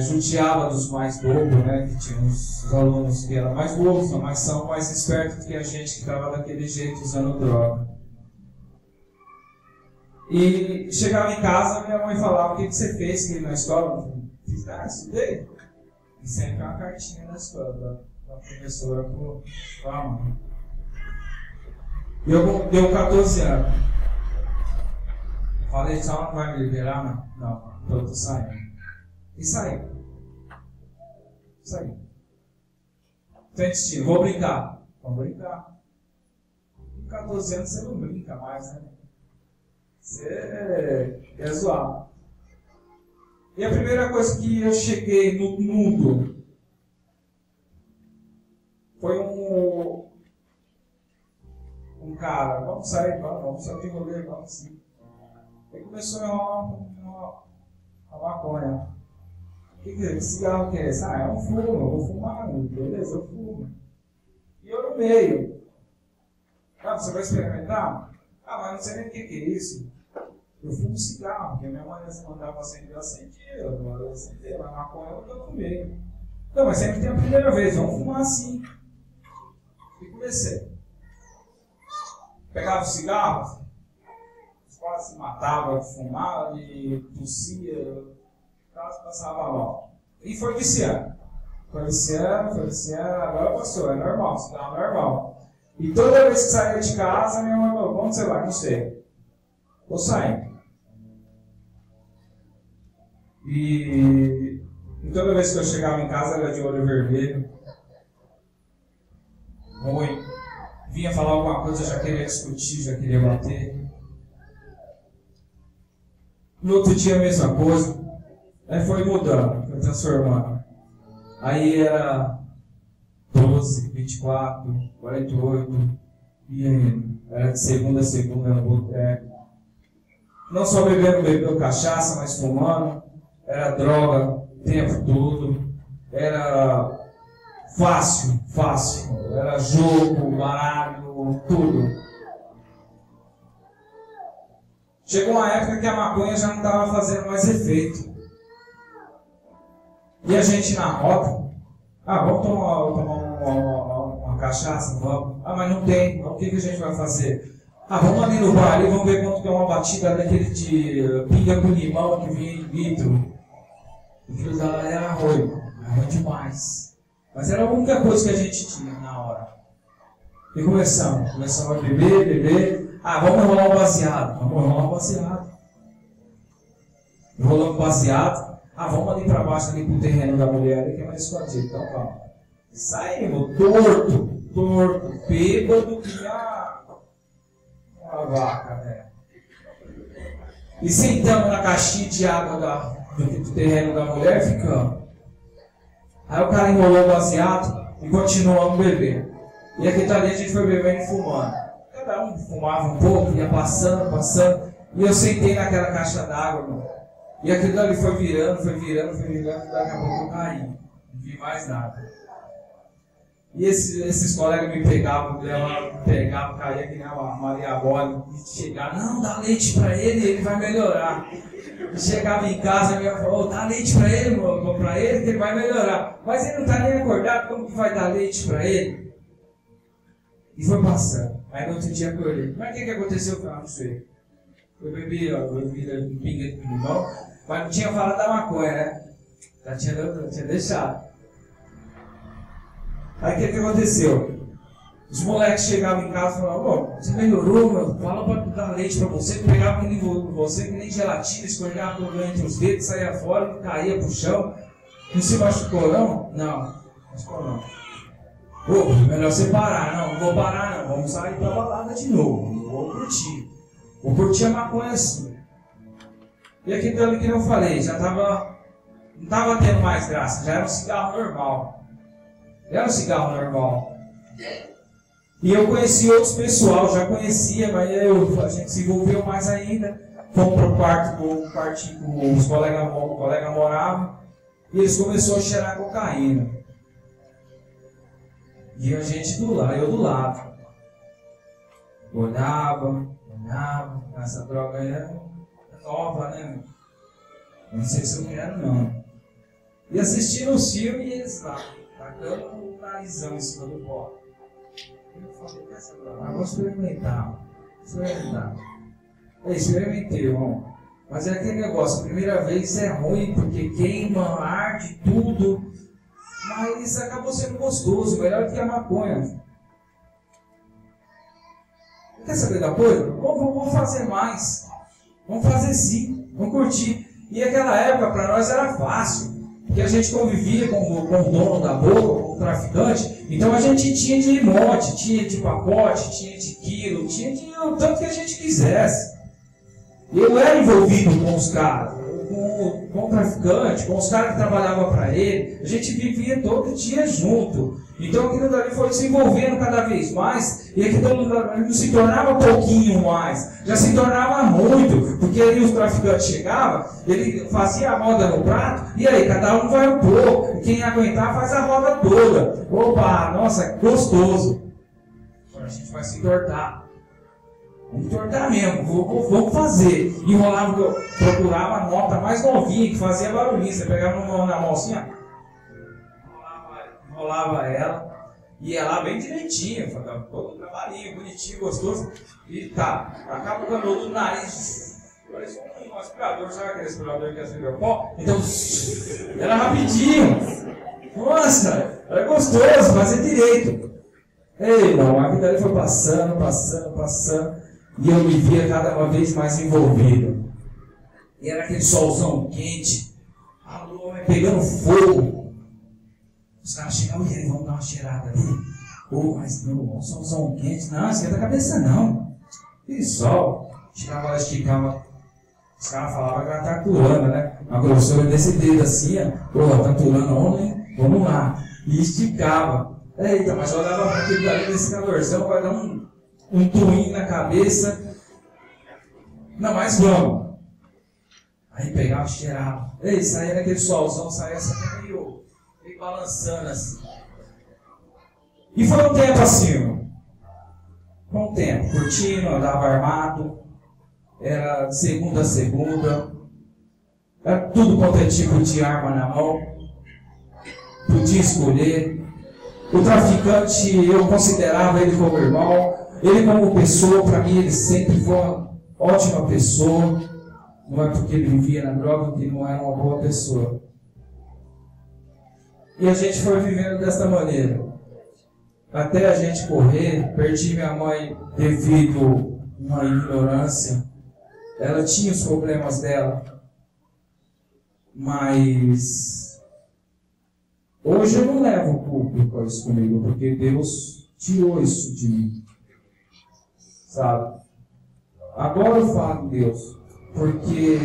judiava dos mais bobos, né? Que tinha os alunos que eram mais bobos, mas são mais espertos do que a gente que estava daquele jeito usando droga. E chegava em casa, minha mãe falava, o que você fez na escola? Eu fiz, estudei. E sempre uma cartinha na escola, da professora pra mãe. E eu deu 14 anos. Falei, só não vai me liberar? Não, então eu tô saindo. E saí. Tem destino, vou brincar. Vamos brincar. Com 14 anos você não brinca mais, né? Você é zoado. E a primeira coisa que eu cheguei no mundo foi um cara, vamos sair de rolê, vamos sim. Ele começou a enrolar a maconha. Que cigarro que é esse? É um fumo, eu vou fumar, beleza, eu fumo. E eu no meio. Você vai experimentar? Mas não sei nem o que é isso. Eu fumo cigarro, porque minha mãe mandava acender, eu acendia, eu acendia, mas maconha eu fumei. Não, mas sempre tem a primeira vez, vamos fumar assim. E comecei. Pegava o cigarro, quase se matava, fumava e tossia, quase passava mal. E foi viciando. Foi viciando, agora passou, é normal, cigarro normal. E toda vez que saía de casa, minha mãe falou, onde você vai? Não sei. Vou sair. E toda vez que eu chegava em casa, era de olho vermelho. Ruim. Vinha falar alguma coisa, já queria discutir, já queria bater. No outro dia a mesma coisa. Aí foi mudando, foi transformando. Aí era 12, 24, 48. E aí? Era de segunda a segunda no boteco. Não só bebendo cachaça, mas fumando. Era droga o tempo todo. Era fácil. Era jogo, baralho, tudo. Chegou uma época que a maconha já não estava fazendo mais efeito. E a gente na rota, vamos tomar uma cachaça? Vamos. Mas não tem. O que a gente vai fazer? Vamos ali no bar e vamos ver quanto que é uma batida daquele de pinga com limão que vinha em litro. Aquilo era ruim demais. Mas era a única coisa que a gente tinha na hora. E começamos a beber. Ah, vamos enrolar um baseado. Vamos enrolar um baseado. Enrolamos baseado. Ah, vamos ali para baixo, ali pro terreno da mulher, ali que é mais escondido. Então vamos. Saímos torto, bêbado, que uma vaca, né? E sentamos na caixinha de água do terreno da mulher e ficamos. Aí o cara enrolou o baseado e continuamos bebendo. E aqui ali a gente foi bebendo e fumando. Cada um fumava um pouco, ia passando. E eu sentei naquela caixa d'água, mano. E aquilo ali foi virando, e daqui a pouco eu caí. Não vi mais nada. E esses colegas me pegavam, caía que nem uma Maria Bola, e chegava, não, dá leite pra ele vai melhorar. E chegava em casa e minha mãe falou, dá leite pra ele que ele vai melhorar. Mas ele não tá nem acordado, como que vai dar leite pra ele? E foi passando. Aí no outro dia acordei. Mas o que aconteceu? Eu não sei. Eu bebi pinga de limão, mas não tinha falado da maconha, né? Já tinha deixado. Aí o que aconteceu? Os moleques chegavam em casa e falavam, você melhorou, meu? Fala pra dar leite pra você, pegava que nem você, que nem gelatina, escorregava entre os dedos, saía fora, caía pro chão. Não se machucou não? Não machucou não. Pô, melhor você parar, não vou parar não, vamos sair pra balada de novo, vou curtir a maconha assim. E aquilo ali que eu falei, já não tava tendo mais graça, já era um cigarro normal. E eu conheci outros pessoal, já conhecia, mas a gente se envolveu mais ainda. Fomos para o quarto, os colegas moravam, e eles começaram a cheirar cocaína. E a gente eu do lado. Olhava, essa droga aí era nova, né? Não sei se eu quero não. E assistindo os filmes e eles lá, tacando o narizão em cima do pó. Eu falei, essa droga, vou experimentar. Eu experimentei, irmão. Mas é aquele negócio, a primeira vez é ruim, porque queima, arde, tudo. Mas acabou sendo gostoso, melhor que a maconha. Quer saber da coisa? Vamos fazer mais. Vamos fazer sim, vamos curtir. E aquela época para nós era fácil. Porque a gente convivia com o dono da boca, com o traficante. Então a gente tinha de mote, tinha de pacote, tinha de quilo, tinha de o tanto que a gente quisesse. Eu era envolvido com os caras, com o traficante, com os caras que trabalhavam para ele. A gente vivia todo dia junto. Então aquilo dali foi se envolvendo cada vez mais. E aquilo dali não se tornava pouquinho mais, já se tornava muito. Porque aí os traficantes chegavam, ele fazia a roda no prato, e aí cada um vai um pouco. Quem aguentar faz a roda toda. Opa, nossa, gostoso. Agora a gente vai se entortar. Vamos entortar mesmo, vamos fazer. Procurava a nota mais novinha, que fazia barulhinho. Você pegava na mão assim, ó. Enrolava ela, ia lá bem direitinho, fazia todo um trabalhinho, bonitinho, gostoso, e tá, acaba o canudo do nariz, parece um aspirador, sabe aquele aspirador que aspira o pó? Então, era rapidinho, nossa, era gostoso, fazia direito. Ei, não, a vida ali foi passando, e eu me via cada vez mais envolvido. E era aquele solzão quente, a lua pegando fogo. Os caras chegavam e aí, vamos dar uma cheirada ali. Mas não, solzão quente. Não, esquenta a cabeça não. E sol. Chegava lá, esticava. Os caras falavam que era tarturana, né? Uma grossura desse dedo assim, ó. Tarturana homem, vamos lá. E esticava. Eita, mas eu olhava para aquilo ali nesse calorzão, vai dar um twin na cabeça. Não, mas vamos. Aí pegava e cheirava. Ei, saía daquele solzão, saía essa meio balançando assim. E foi um tempo assim, foi um tempo, curtindo, andava armado, era de segunda a segunda, era tudo quanto é tipo de arma na mão, podia escolher. O traficante, eu considerava ele como irmão, ele como pessoa, para mim ele sempre foi uma ótima pessoa, não é porque ele vivia na droga que ele não era uma boa pessoa. E a gente foi vivendo desta maneira. até a gente correr. Perdi minha mãe devido a uma ignorância. Ela tinha os problemas dela, mas hoje eu não levo público isso comigo, porque Deus tirou isso de mim, sabe? Agora eu falo de Deus, porque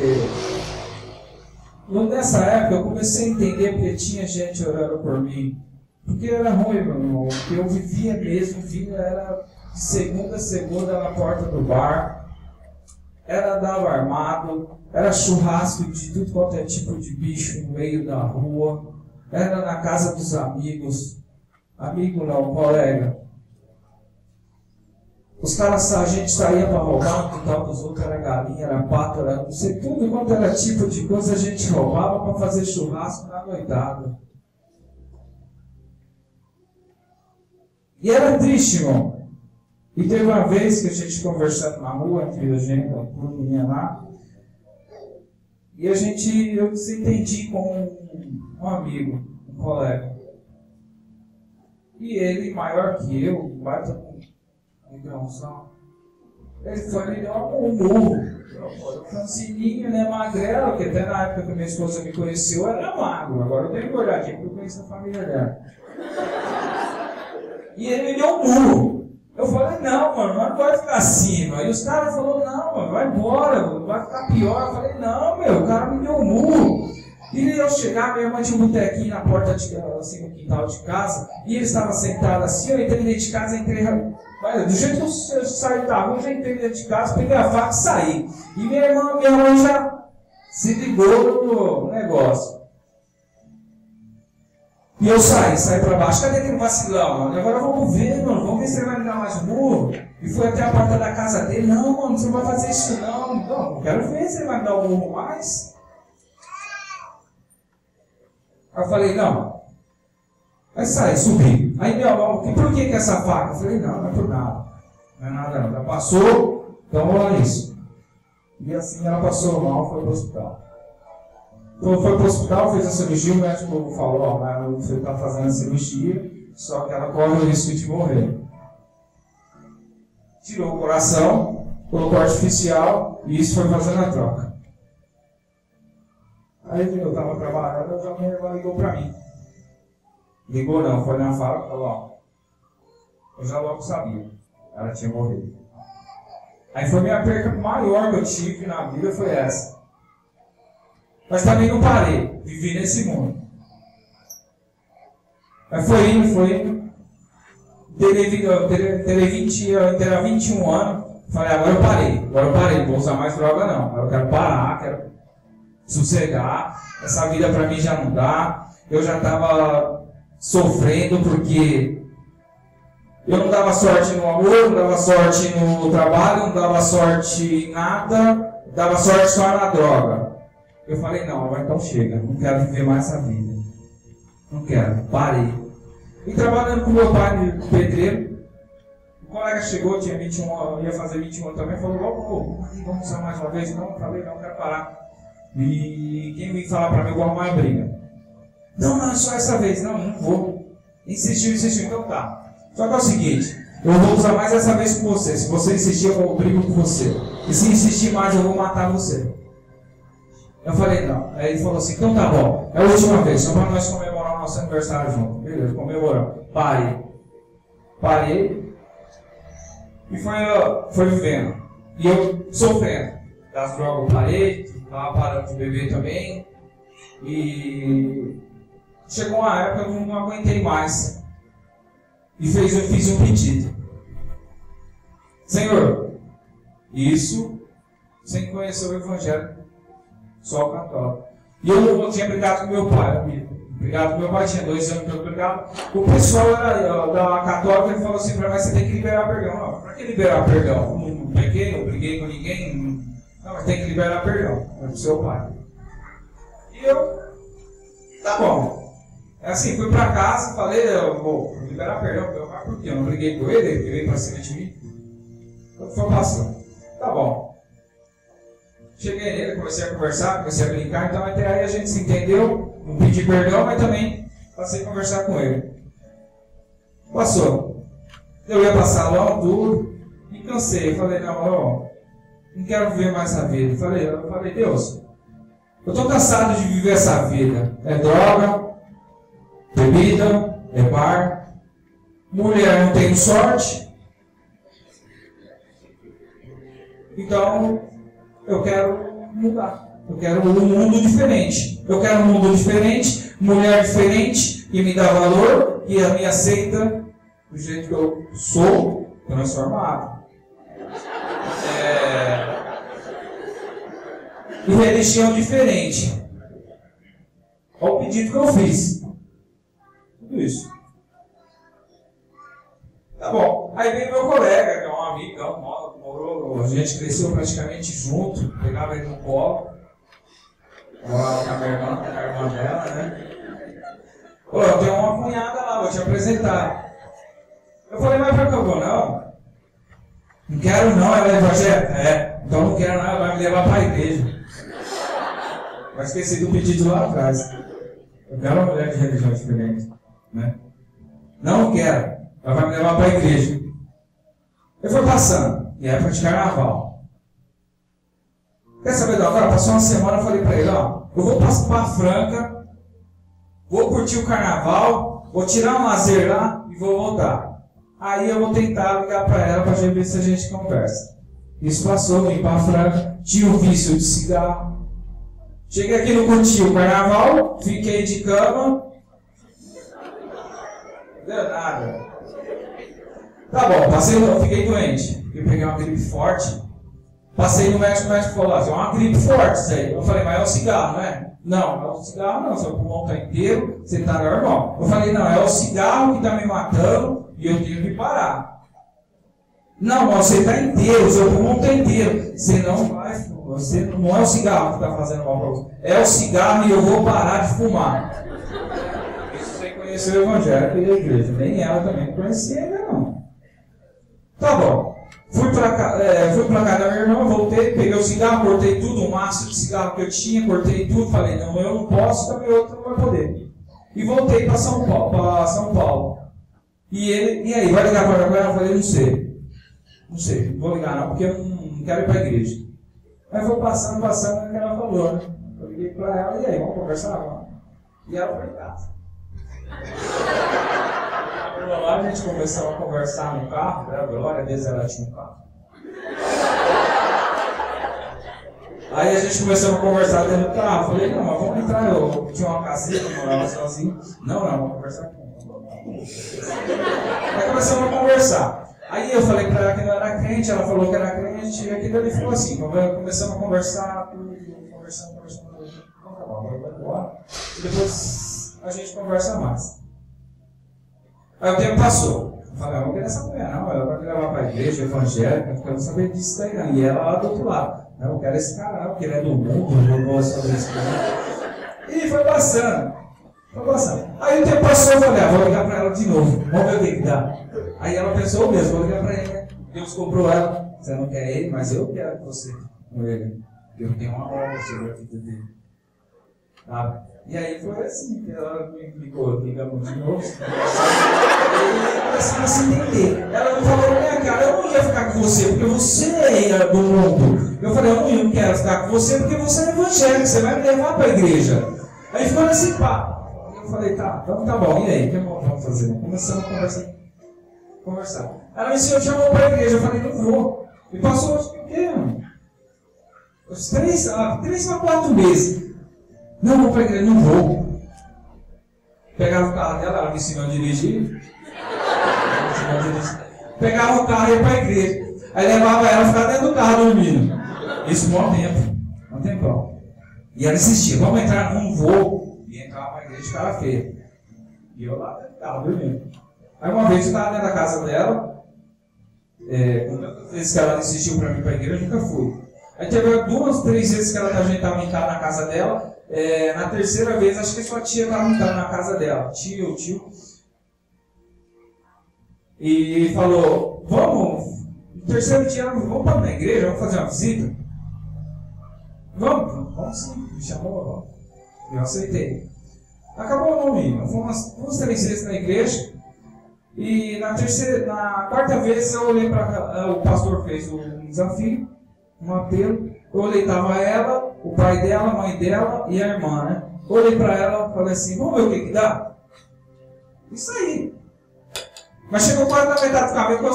nessa época eu comecei a entender porque tinha gente orando por mim, porque era ruim, meu irmão, porque eu vivia mesmo, era de segunda a segunda na porta do bar. Era andava armado, era churrasco de tudo quanto é tipo de bicho no meio da rua, era na casa dos amigos, amigo não, colega. Os caras, a gente saía para roubar, no quintal dos outros era galinha, era pato, era não sei, tudo quanto era tipo de coisa a gente roubava para fazer churrasco na noitada. E era triste, irmão. E teve uma vez que a gente conversando na rua, entre a gente, a turminha lá, e eu desentendi com um amigo, um colega. E ele, maior que eu, baita com grãozão, ele foi me deu um murro. Francininho, né, magrelo, que até na época que minha esposa me conheceu, eu era magro. Agora eu tenho que engordadinho, porque eu conheço a família dela. E ele me deu um murro. Eu falei, não, mano, não vai ficar assim. Aí os caras falaram, não, mano, vai embora, mano, vai ficar pior. Eu falei, não, meu, o cara me deu um murro. E eu chegar, minha irmã tinha um botequinho na porta, assim, no quintal de casa, e ele estava sentado assim, eu entrei dentro de casa, do jeito que eu saí da rua, eu já entrei dentro de casa, peguei a faca e saí. E minha irmã já se ligou no negócio. E eu saí pra baixo. Cadê aquele vacilão, mano? Agora vamos ver, mano. Vamos ver se ele vai me dar mais murro. E fui até a porta da casa dele. Não, mano, você não vai fazer isso não. Não, quero ver se ele vai me dar um murro mais. Aí eu falei, não. Aí saí, subi. Aí meu irmão, por que essa faca? Eu falei, não é por nada. Não é nada não. Já passou, então vamos lá isso. E assim ela passou mal, foi pro hospital. Então foi pro hospital, fez a cirurgia, o médico falou, ó, mas você está fazendo a cirurgia, só que ela corre o risco de morrer. Tirou o coração, colocou artificial, e isso foi fazendo a troca. Aí eu estava trabalhando, a minha irmã ligou para mim. Ligou não, foi na fala e falou, ó, eu já logo sabia, ela tinha morrido. Aí foi a minha perca maior que eu tive na vida, foi essa. Mas também não parei, vivi nesse mundo. Mas foi indo. Terei 21 anos. Falei, agora eu parei, não vou usar mais droga não. Agora eu quero parar, quero sossegar. Essa vida pra mim já não dá. Eu já estava sofrendo porque eu não dava sorte no amor, não dava sorte no trabalho, não dava sorte em nada, dava sorte só na droga. Eu falei, não, agora então chega, não quero viver mais essa vida. Não quero, parei. E trabalhando com meu pai de pedreiro, o colega chegou, tinha 21 anos, ia fazer 21 anos também, falou, vamos usar mais uma vez? Não, eu falei, não, quero parar. E quem me falar pra mim, eu vou arrumar uma briga. Não, é só essa vez, não vou. Insistiu, então tá. Só que é o seguinte, eu vou usar mais essa vez com você. Se você insistir, eu brigo com você. E se insistir mais, eu vou matar você. Eu falei, não. Aí ele falou assim, então tá bom, é a última vez, só para nós comemorar o nosso aniversário junto. Beleza, comemoramos. Parei. E foi vivendo. E eu sofrendo. Das drogas eu parei, estava parando de beber também. E chegou uma época que eu não aguentei mais. E fiz um pedido. Senhor, isso sem conhecer o Evangelho. Só o católico. E eu tinha brigado com meu pai, brigado com meu pai, tinha 2 anos que eu brigava. O pessoal era da católica, ele falou assim para mim, você tem que liberar perdão. Não, para que liberar perdão? Não peguei, não briguei com ninguém. Não, mas tem que liberar perdão. É pro seu pai. E eu, tá bom. É assim, fui para casa, falei, eu vou liberar perdão pro meu pai, porque eu não briguei com ele veio para cima de mim. Então foi passando. Tá bom. Cheguei nele, comecei a conversar, comecei a brincar, então até aí a gente se entendeu, não pedi perdão, mas também passei a conversar com ele. Passou. Eu ia para salão, tudo, e cansei. Eu falei, não quero viver mais essa vida. Eu falei, Deus, eu estou cansado de viver essa vida. É droga, bebida, é bar, mulher não tenho sorte. Então, eu quero mudar. Eu quero um mundo diferente. Eu quero um mundo diferente, mulher diferente, que me dá valor e me aceita do jeito que eu sou, transformado. E religião diferente. Olha o pedido que eu fiz. Tudo isso. Tá bom. Aí veio meu colega, que é um amigão, morou, a gente cresceu praticamente junto, pegava ele no colo. Morava com a irmã dela, né? Pô, eu tenho uma cunhada lá, vou te apresentar. Eu falei, mas pra que eu vou? Não quero não, ela é evangélica? Então não quero não, ela vai me levar para a igreja. Mas esqueci do pedido lá atrás. Eu quero uma mulher de religião diferente, né? Não quero, ela vai me levar para a igreja. Eu fui passando, e época de carnaval. Quer saber de agora? Passou uma semana, eu falei para ele, eu vou para Franca, vou curtir o carnaval, vou tirar um lazer lá e vou voltar. Aí eu vou tentar ligar para ela para ver se a gente conversa. Isso passou, vim para Franca, tinha o vício de cigarro. Cheguei aqui, não curti o carnaval, fiquei de cama. Não deu nada. Tá bom, fiquei doente. Eu peguei uma gripe forte. Passei no médico, o médico falou, é uma gripe forte isso aí. Eu falei, mas é o cigarro, não é? Não, é o cigarro não, seu pulmão está inteiro, você está normal. Eu falei, não, é o cigarro que está me matando e eu tenho que parar. Não, mas você está inteiro, seu pulmão está inteiro. Você não é o cigarro que está fazendo mal para você. É o cigarro e eu vou parar de fumar. Isso sem conhecer o evangelho e a igreja. Nem ela também não conhecia ainda não. Tá bom. Fui pra casa da minha irmã, voltei, peguei o cigarro, cortei tudo, um maço de cigarro que eu tinha, cortei tudo, falei, não, eu não posso, também outro não vai poder. E voltei para São Paulo. E aí, vai ligar para ela? Eu falei, não sei, não vou ligar não, porque eu não quero ir para a igreja. Aí foi passando, o que ela falou, né? Eu liguei para ela, e aí, vamos conversar? Vamos. E ela foi em casa. Lá a gente começou a conversar no carro, glória a Deus, ela tinha um carro. Aí a gente começou a conversar dentro do carro, falei, não, mas vamos entrar, eu tinha uma caseira, eu morava sozinho. Não, vamos conversar com ela. Aí começamos a conversar. Aí eu falei pra ela que não era crente, ela falou que era crente, e aquilo ali ficou assim, começamos a conversar, conversando, vamos acabar, vai embora. E depois a gente conversa mais. Aí o tempo passou. Eu falei, eu não quero essa mulher não, ela vai me levar para a igreja evangélica, eu quero saber disso daí não. E ela lá do outro lado. Eu quero esse cara não, porque ele é do mundo, eu não gosto sobre isso. E foi passando. Aí o tempo passou, eu falei, vou ligar para ela de novo, vamos ver o que dá. Aí ela pensou mesmo, vou ligar para ele, né? Deus comprou ela, você não quer ele, mas eu quero que você com ele. Eu tenho uma obra sobre a vida dele. Tá? E aí foi assim, que ela me ligou, ligamos de novo. E começamos a se entender. Ela me falou, minha cara, eu não ia ficar com você porque você é do mundo. Eu falei, eu não quero ficar com você porque você é evangélico, você vai me levar para a igreja. Aí ficou nesse papo. Eu falei, tá, então tá bom, e aí, o que vamos fazer? Começamos a conversar. Ela me ensinou, chamou para a igreja, eu falei, não vou. E passou, o quê, mano? Uns 3 a 4 meses. Não vou para a igreja, não vou. Pegava o carro dela, ela me ensinou a dirigir. Pegava o carro e ia para a igreja. Aí levava ela, ficava dentro do carro dormindo. Isso por um tempo, um tempão. E ela insistia, vamos entrar, não vou. E entrava para a igreja de cara feia. E eu lá dentro do carro dormindo. Aí uma vez eu estava dentro da casa dela, quantas vezes que ela insistiu para mim ir para a igreja, eu nunca fui. Aí teve 2, 3 vezes que a gente estava na casa dela. Na terceira vez, acho que sua tia estava na casa dela, tio. E falou, vamos, no terceiro dia, vamos para a igreja, vamos fazer uma visita? Vamos sim, me chamou, eu aceitei. Acabou não indo, fomos 3 vezes na igreja, E na quarta vez eu olhei para o pastor fez um desafio, um apelo. Eu olhei, estava ela, o pai dela, a mãe dela e a irmã, né? Eu olhei para ela e falei assim, vamos ver o que dá? Isso aí. Mas chegou quase na metade do caminho que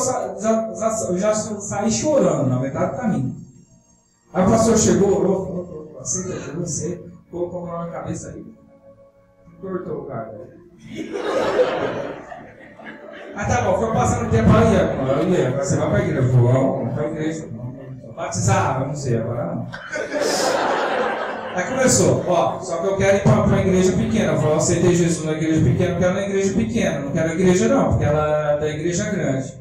eu já saí chorando na metade do caminho. Aí o pastor chegou, orou, falou, aceita você, colocou a mão na cabeça aí. Cortou o cara. Mas tá bom, foi passando o tempo aí, agora você vai pra igreja. Vamos pra igreja. Batizar, vamos ver, agora não. Aí começou, ó, só que eu quero ir pra igreja pequena. Eu falei, eu aceitei Jesus na igreja pequena, eu quero na igreja pequena. Não quero a igreja não, porque ela é da igreja grande.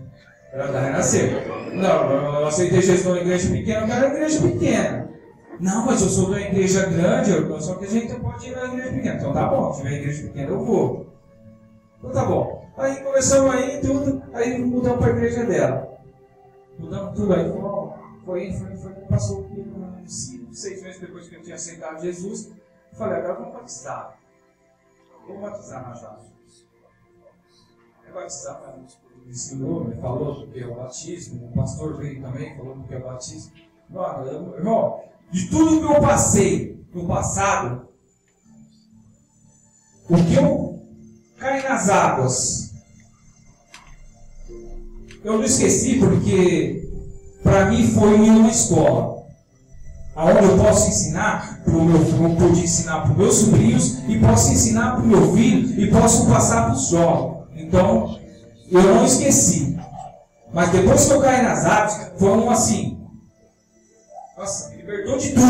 Ela é da Renascer. Não, eu aceitei Jesus na igreja pequena, eu quero a igreja pequena. Não, mas eu sou da igreja grande, só que a gente pode ir na igreja pequena. Então tá bom, se tiver igreja pequena eu vou. Então tá bom. Aí começamos aí tudo, aí mudamos para a igreja dela. Mudamos tudo aí, foi, passou 5, 6 meses depois que eu tinha aceitado Jesus. Falei, agora vamos batizar. Vou batizar na Java. Batizar, me ensinou, me falou do que é o batismo. O pastor veio também, falou do que é o batismo. Irmão, de tudo que eu passei no passado, o que eu caí nas águas, eu não esqueci porque para mim foi uma escola onde eu posso ensinar eu pude ensinar para os meus sobrinhos e posso ensinar para o meu filho e posso passar para os jovens. Então eu não esqueci, mas depois que eu caí nas águas foi um assim, nossa, me libertou de tudo.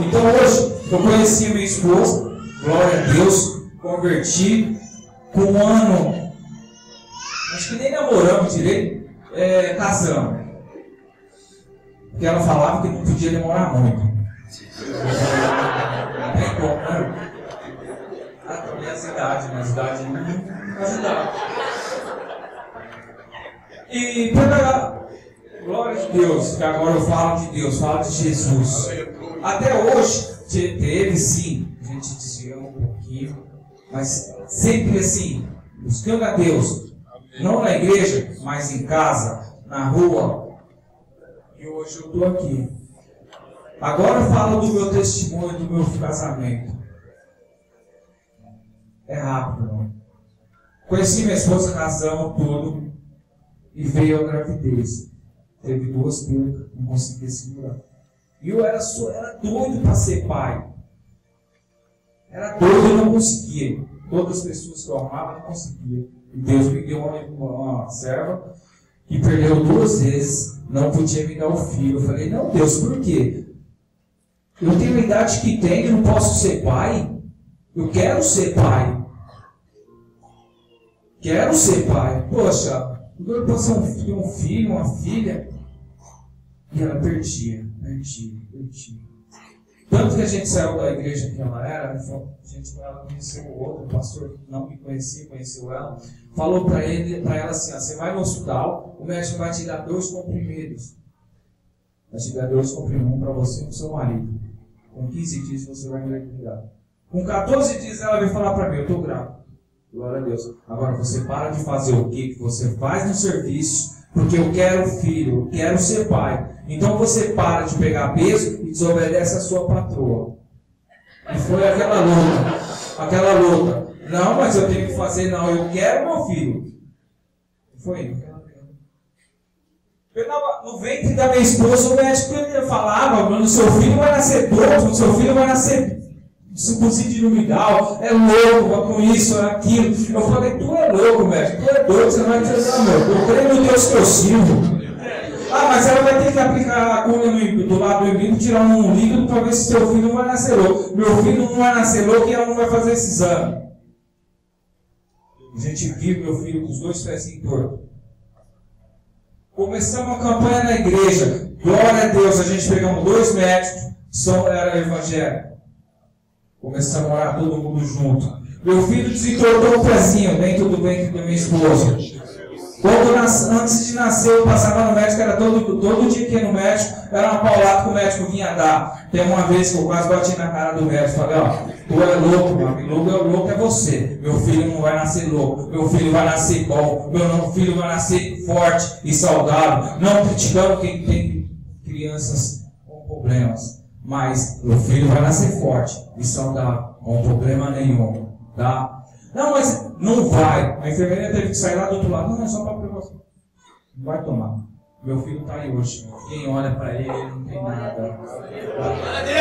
Então hoje eu conheci a minha esposa, glória a Deus, converti com um ano, acho que nem namoramos direito, casamos. Porque ela falava que não podia demorar muito. Não tem como, né? Também as idades, mas a idade não ajudava. E pela glória de Deus, que agora eu falo de Deus, falo de Jesus. Até hoje, teve sim, a gente desviou um pouquinho, mas sempre assim, buscando a Deus, não na igreja, mas em casa, na rua. E hoje eu estou aqui. Agora eu falo do meu testemunho, do meu casamento. É rápido, não? Conheci minha esposa, casamos, tudo, e veio a gravidez. Teve 2 perdas, não conseguia segurar. E eu era doido para ser pai. Era doido e não conseguia. Todas as pessoas que eu amava não conseguia. E Deus me deu uma serva que perdeu 2 vezes, não podia me dar o filho. Eu falei, não, Deus, por quê? Eu tenho a idade que tenho e não posso ser pai? Eu quero ser pai. Quero ser pai. Poxa, eu posso ter um filho, uma filha. E ela perdia. Tanto que a gente saiu da igreja que ela era, ela conheceu o outro, o pastor não me conhecia, conheceu ela, falou para ela assim, você vai no hospital, o médico vai te dar 2 comprimidos. Vai te dar 2 comprimidos, um para você e para o seu marido. Com 15 dias você vai engravidar. Com 14 dias ela veio falar para mim, eu estou grávida. Glória a Deus. Agora você para de fazer o que você faz no serviço, porque eu quero filho, eu quero ser pai. Então você para de pegar peso e desobedece a sua patroa. E foi aquela luta. Não, mas eu tenho que fazer, não, eu quero meu filho. Foi no ventre da minha esposa, o médico falava, no seu filho vai nascer torto, no seu filho vai nascer circuncídio umbilical, é louco, com isso, aquilo. Eu falei, tu é louco, médico, tu é doido, você não vai dizer, não, meu, eu creio no Deus que eu sirvo. Ah, mas ela vai ter que aplicar a cunha do lado do umbigo, tirar um líquido para ver se seu filho não vai nascer louco. Meu filho não vai nascer louco e ela não vai fazer esse exame. A gente viu meu filho com os 2 pezinhos tortos. Começamos a campanha na igreja. Glória a Deus, a gente pegamos 2 médicos, era evangélico. Começamos a orar todo mundo junto. Meu filho desentortou o pezinho dentro do ventre da minha esposa. Antes de nascer, eu passava no médico, era todo dia que ia no médico, era uma paulada que o médico vinha dar. Tem uma vez que eu quase bati na cara do médico, falei, ó, tu é louco, meu amigo, louco é você. Meu filho não vai nascer louco, meu filho vai nascer bom, meu filho vai nascer forte e saudável. Não criticando quem tem crianças com problemas, mas meu filho vai nascer forte e saudável, com problema nenhum, tá? Não, mas não vai. A enfermeira teve que sair lá do outro lado. Não, é só para prevenção. Não vai tomar. Meu filho está aí hoje. Quem olha para ele não tem nada.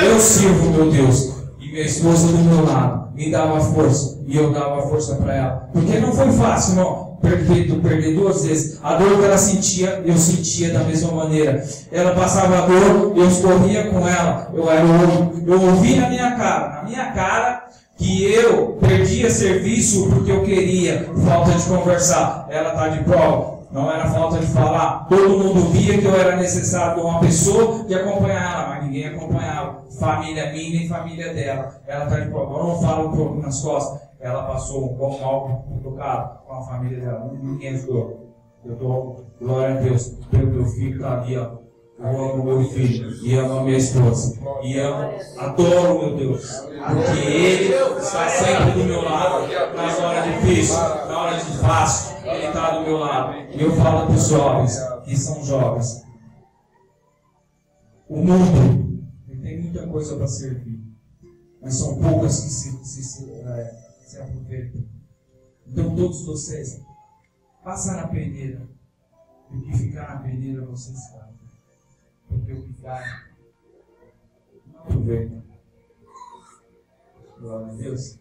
Eu sirvo, meu Deus. E minha esposa do meu lado me dava força. E eu dava força para ela. Porque não foi fácil, não. Perder 2 vezes. A dor que ela sentia, eu sentia da mesma maneira. Ela passava a dor, eu corria com ela. Eu ouvi na minha cara, que eu perdia serviço porque eu queria, falta de conversar. Ela está de prova, não era falta de falar. Todo mundo via que eu era necessário de uma pessoa de acompanhar ela, mas ninguém acompanhava. Família minha nem família dela. Ela está de prova, eu não falo um pouco nas costas. Ela passou um bom mal tocado com a família dela, ninguém ajudou. Eu dou glória a Deus pelo meu filho está ali, ó. Eu amo meu filho e amo a minha esposa e adoro meu Deus, porque Ele está sempre do meu lado, nas horas difíceis, na hora de fácil, Ele está do meu lado. E eu falo para os jovens, que são jovens, o mundo tem muita coisa para servir, mas são poucas que se aproveitam. Então todos vocês, passam na peneira, porque ficar na peneira vocês sabem. Porque o ficar não aproveita. Glória a Deus.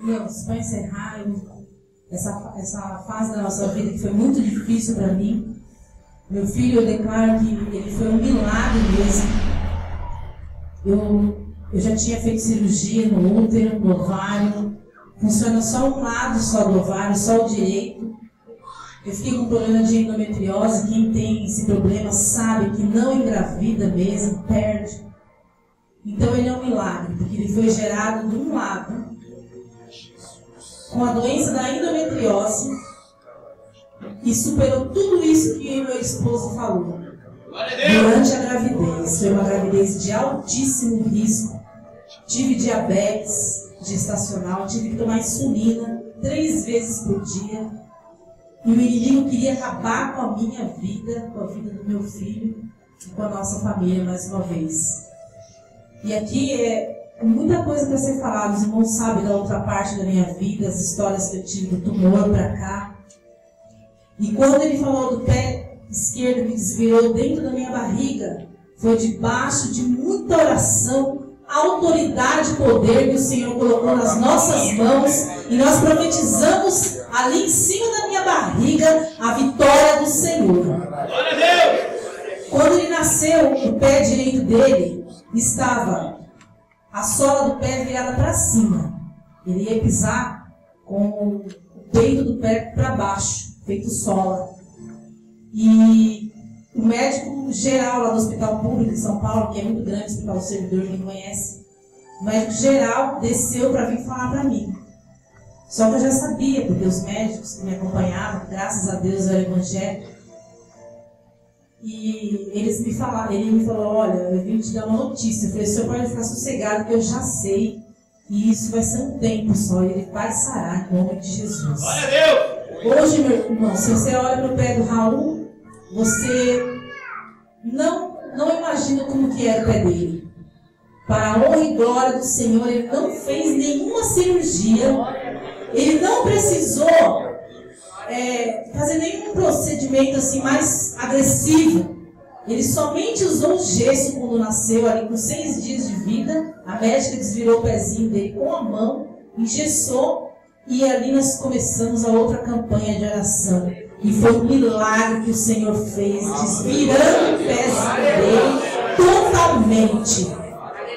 Deus, para encerrar essa fase da nossa vida que foi muito difícil para mim, meu filho, eu declaro que ele foi um milagre mesmo. Eu já tinha feito cirurgia no útero, no ovário, funciona só um lado só do ovário, só o direito. Eu fiquei com problema de endometriose. Quem tem esse problema sabe que não engravida mesmo, perde. Então ele é um milagre, porque ele foi gerado de um lado com a doença da endometriose e superou tudo isso que meu esposo falou. Durante a gravidez, foi uma gravidez de altíssimo risco. Tive diabetes gestacional, tive que tomar insulina 3 vezes por dia. E o inimigo queria acabar com a minha vida, com a vida do meu filho e com a nossa família mais uma vez. E aqui é muita coisa para ser falada. Os irmãos sabem da outra parte da minha vida, as histórias que eu tive do tumor para cá. E quando ele falou do pé esquerdo que desvirou dentro da minha barriga, foi debaixo de muita oração, autoridade e poder que o Senhor colocou nas nossas mãos, e nós profetizamos ali em cima da minha barriga a vitória do Senhor. Glória a Deus! Quando ele nasceu, o pé direito dele estava a sola do pé virada para cima. Ele ia pisar com o peito do pé para baixo, feito sola. E o médico geral lá do Hospital Público de São Paulo, que é muito grande, o Hospital do Servidor, quem conhece, o médico geral desceu para vir falar para mim. Só que eu já sabia, porque os médicos que me acompanhavam, graças a Deus, era evangélico. E ele me falou, olha, eu vim te dar uma notícia. Eu falei, o senhor pode ficar sossegado, que eu já sei. E isso vai ser um tempo só, e ele vai sarar em nome de Jesus. Glória a Deus! Hoje, meu irmão, se você olha para o pé do Raul, você não imagina como que era o pé dele. Para a honra e glória do Senhor, ele não fez nenhuma cirurgia. Ele não precisou fazer nenhum procedimento assim mais agressivo. Ele somente usou o gesso quando nasceu, ali com 6 dias de vida. A médica desvirou o pezinho dele com a mão, engessou, e ali nós começamos a outra campanha de oração. E foi um milagre que o Senhor fez, desvirando o pezinho dele totalmente.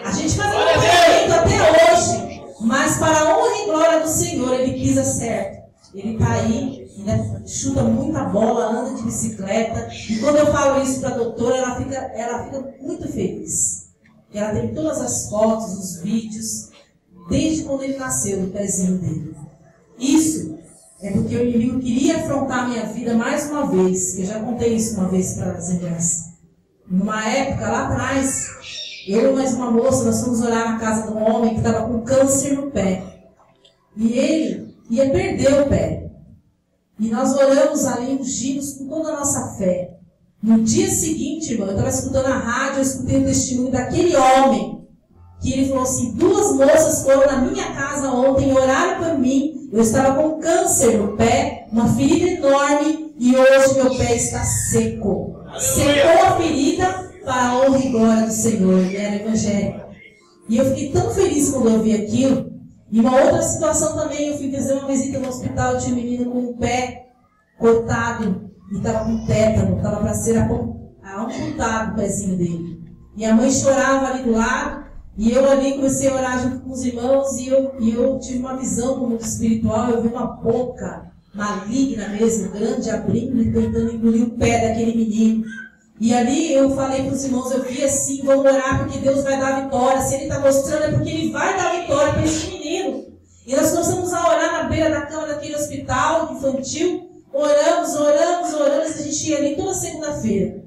A gente faz um acompanhamento até hoje, mas para a honra e glória do Senhor, ele pisa certo. Ele está aí, né, chuta muita bola, anda de bicicleta. E quando eu falo isso para a doutora, ela fica muito feliz. Ela tem todas as fotos, os vídeos, desde quando ele nasceu, do pezinho dele. Isso é porque o inimigo queria afrontar a minha vida mais uma vez. Eu já contei isso uma vez para as irmãs. Numa época lá atrás, eu e mais uma moça, nós fomos orar na casa de um homem que estava com câncer no pé. E ele ia perder o pé. E nós oramos ali, ungimos com toda a nossa fé. No dia seguinte, irmão, eu estava escutando a rádio, eu escutei o testemunho daquele homem, que ele falou assim: 2 moças foram na minha casa ontem, oraram por mim, eu estava com câncer no pé, uma ferida enorme, e hoje meu pé está seco. Secou a ferida para a honra e glória do Senhor. Ele era evangélico. E eu fiquei tão feliz quando eu vi aquilo. E uma outra situação também, eu fui fazer uma visita no hospital, tinha um menino com o pé cortado e estava com tétano, estava para ser amputado o pezinho dele. E a mãe chorava ali do lado, e eu ali comecei a orar junto com os irmãos, e eu tive uma visão no mundo espiritual, eu vi uma boca maligna mesmo, grande, abrindo e tentando engolir o pé daquele menino. E ali eu falei para os irmãos, eu vi assim, vamos orar porque Deus vai dar vitória. Se Ele está mostrando é porque Ele vai dar vitória para esse menino. E nós começamos a orar na beira da cama daquele hospital infantil. Oramos, a gente ia ali toda segunda-feira.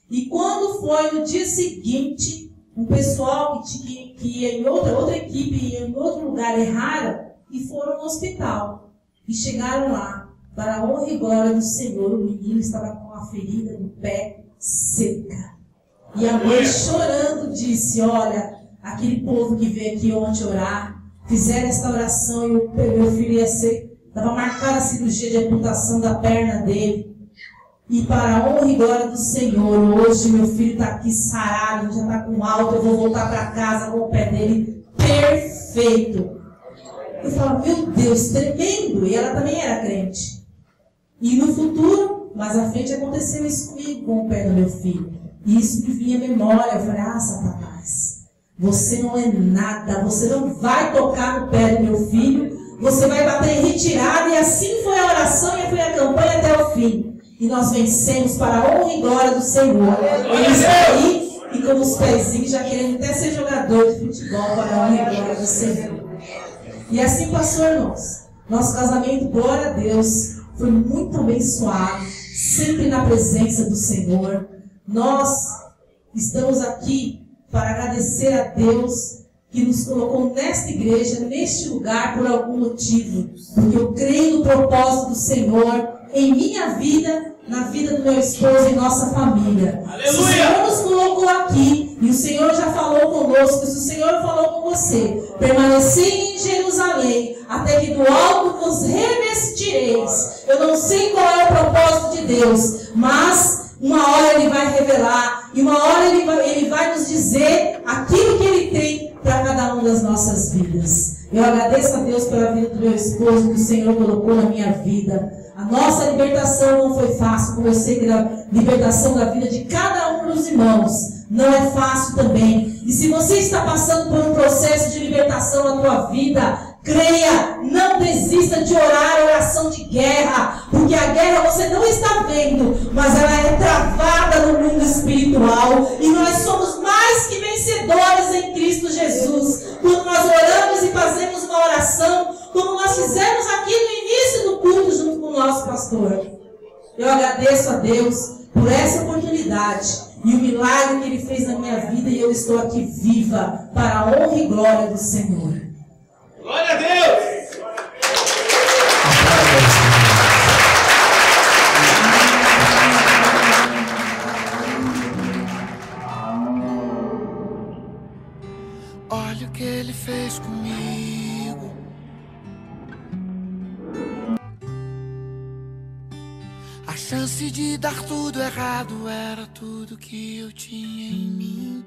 E quando foi no dia seguinte, um pessoal que ia em outra equipe, ia em outro lugar, erraram e foram no hospital. E chegaram lá, para a honra e glória do Senhor, o menino estava com a ferida no pé seca. E a mãe chorando disse: olha, aquele povo que veio aqui ontem orar, fizeram esta oração e o meu filho ia ser, estava marcada a cirurgia de amputação da perna dele. E para a honra e glória do Senhor, hoje meu filho está aqui sarado, já está com alta, eu vou voltar para casa com o pé dele perfeito. Eu falo, meu Deus, tremendo. E ela também era crente. E no futuro, mais à frente, aconteceu isso comigo com o pé do meu filho. E isso me vinha à memória. Eu falei, Satanás, você não é nada, você não vai tocar no pé do meu filho, você vai bater em retirada. E assim foi a oração e foi a campanha até o fim. E nós vencemos para a honra e glória do Senhor. Eles aí, e com os pezinhos, já querendo até ser jogador de futebol para a honra e glória do Senhor. E assim passou, irmãos. Nosso casamento, glória a Deus, foi muito abençoado, sempre na presença do Senhor. Nós estamos aqui para agradecer a Deus que nos colocou nesta igreja, neste lugar, por algum motivo. Porque eu creio no propósito do Senhor em minha vida, na vida do meu esposo e nossa família. Aleluia! Se o Senhor nos colocou aqui, e o Senhor já falou conosco, se o Senhor falou com você, permaneci em Jerusalém, até que do alto vos revestireis. Eu não sei qual é o propósito de Deus, mas uma hora Ele vai revelar, e uma hora Ele vai nos dizer aquilo que Ele tem para cada uma das nossas vidas. Eu agradeço a Deus pela vida do meu esposo, que o Senhor colocou na minha vida. A nossa libertação não foi fácil, como eu sei que a libertação da vida de cada um dos irmãos não é fácil também. E se você está passando por um processo de libertação na tua vida, creia, não desista de orar, oração de guerra, porque a guerra você não está vendo, mas ela é travada no mundo espiritual, e nós somos mais que vencedores em Cristo Jesus. Quando nós oramos e fazemos uma oração, como nós fizemos aqui no início do culto junto com o nosso pastor, eu agradeço a Deus por essa oportunidade e o milagre que Ele fez na minha vida, e eu estou aqui viva para a honra e glória do Senhor. Glória a Deus! Olha o que Ele fez comigo. A chance de dar tudo errado era tudo que eu tinha em mim.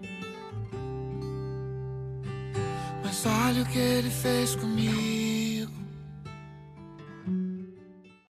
Mas olha o que Ele fez comigo.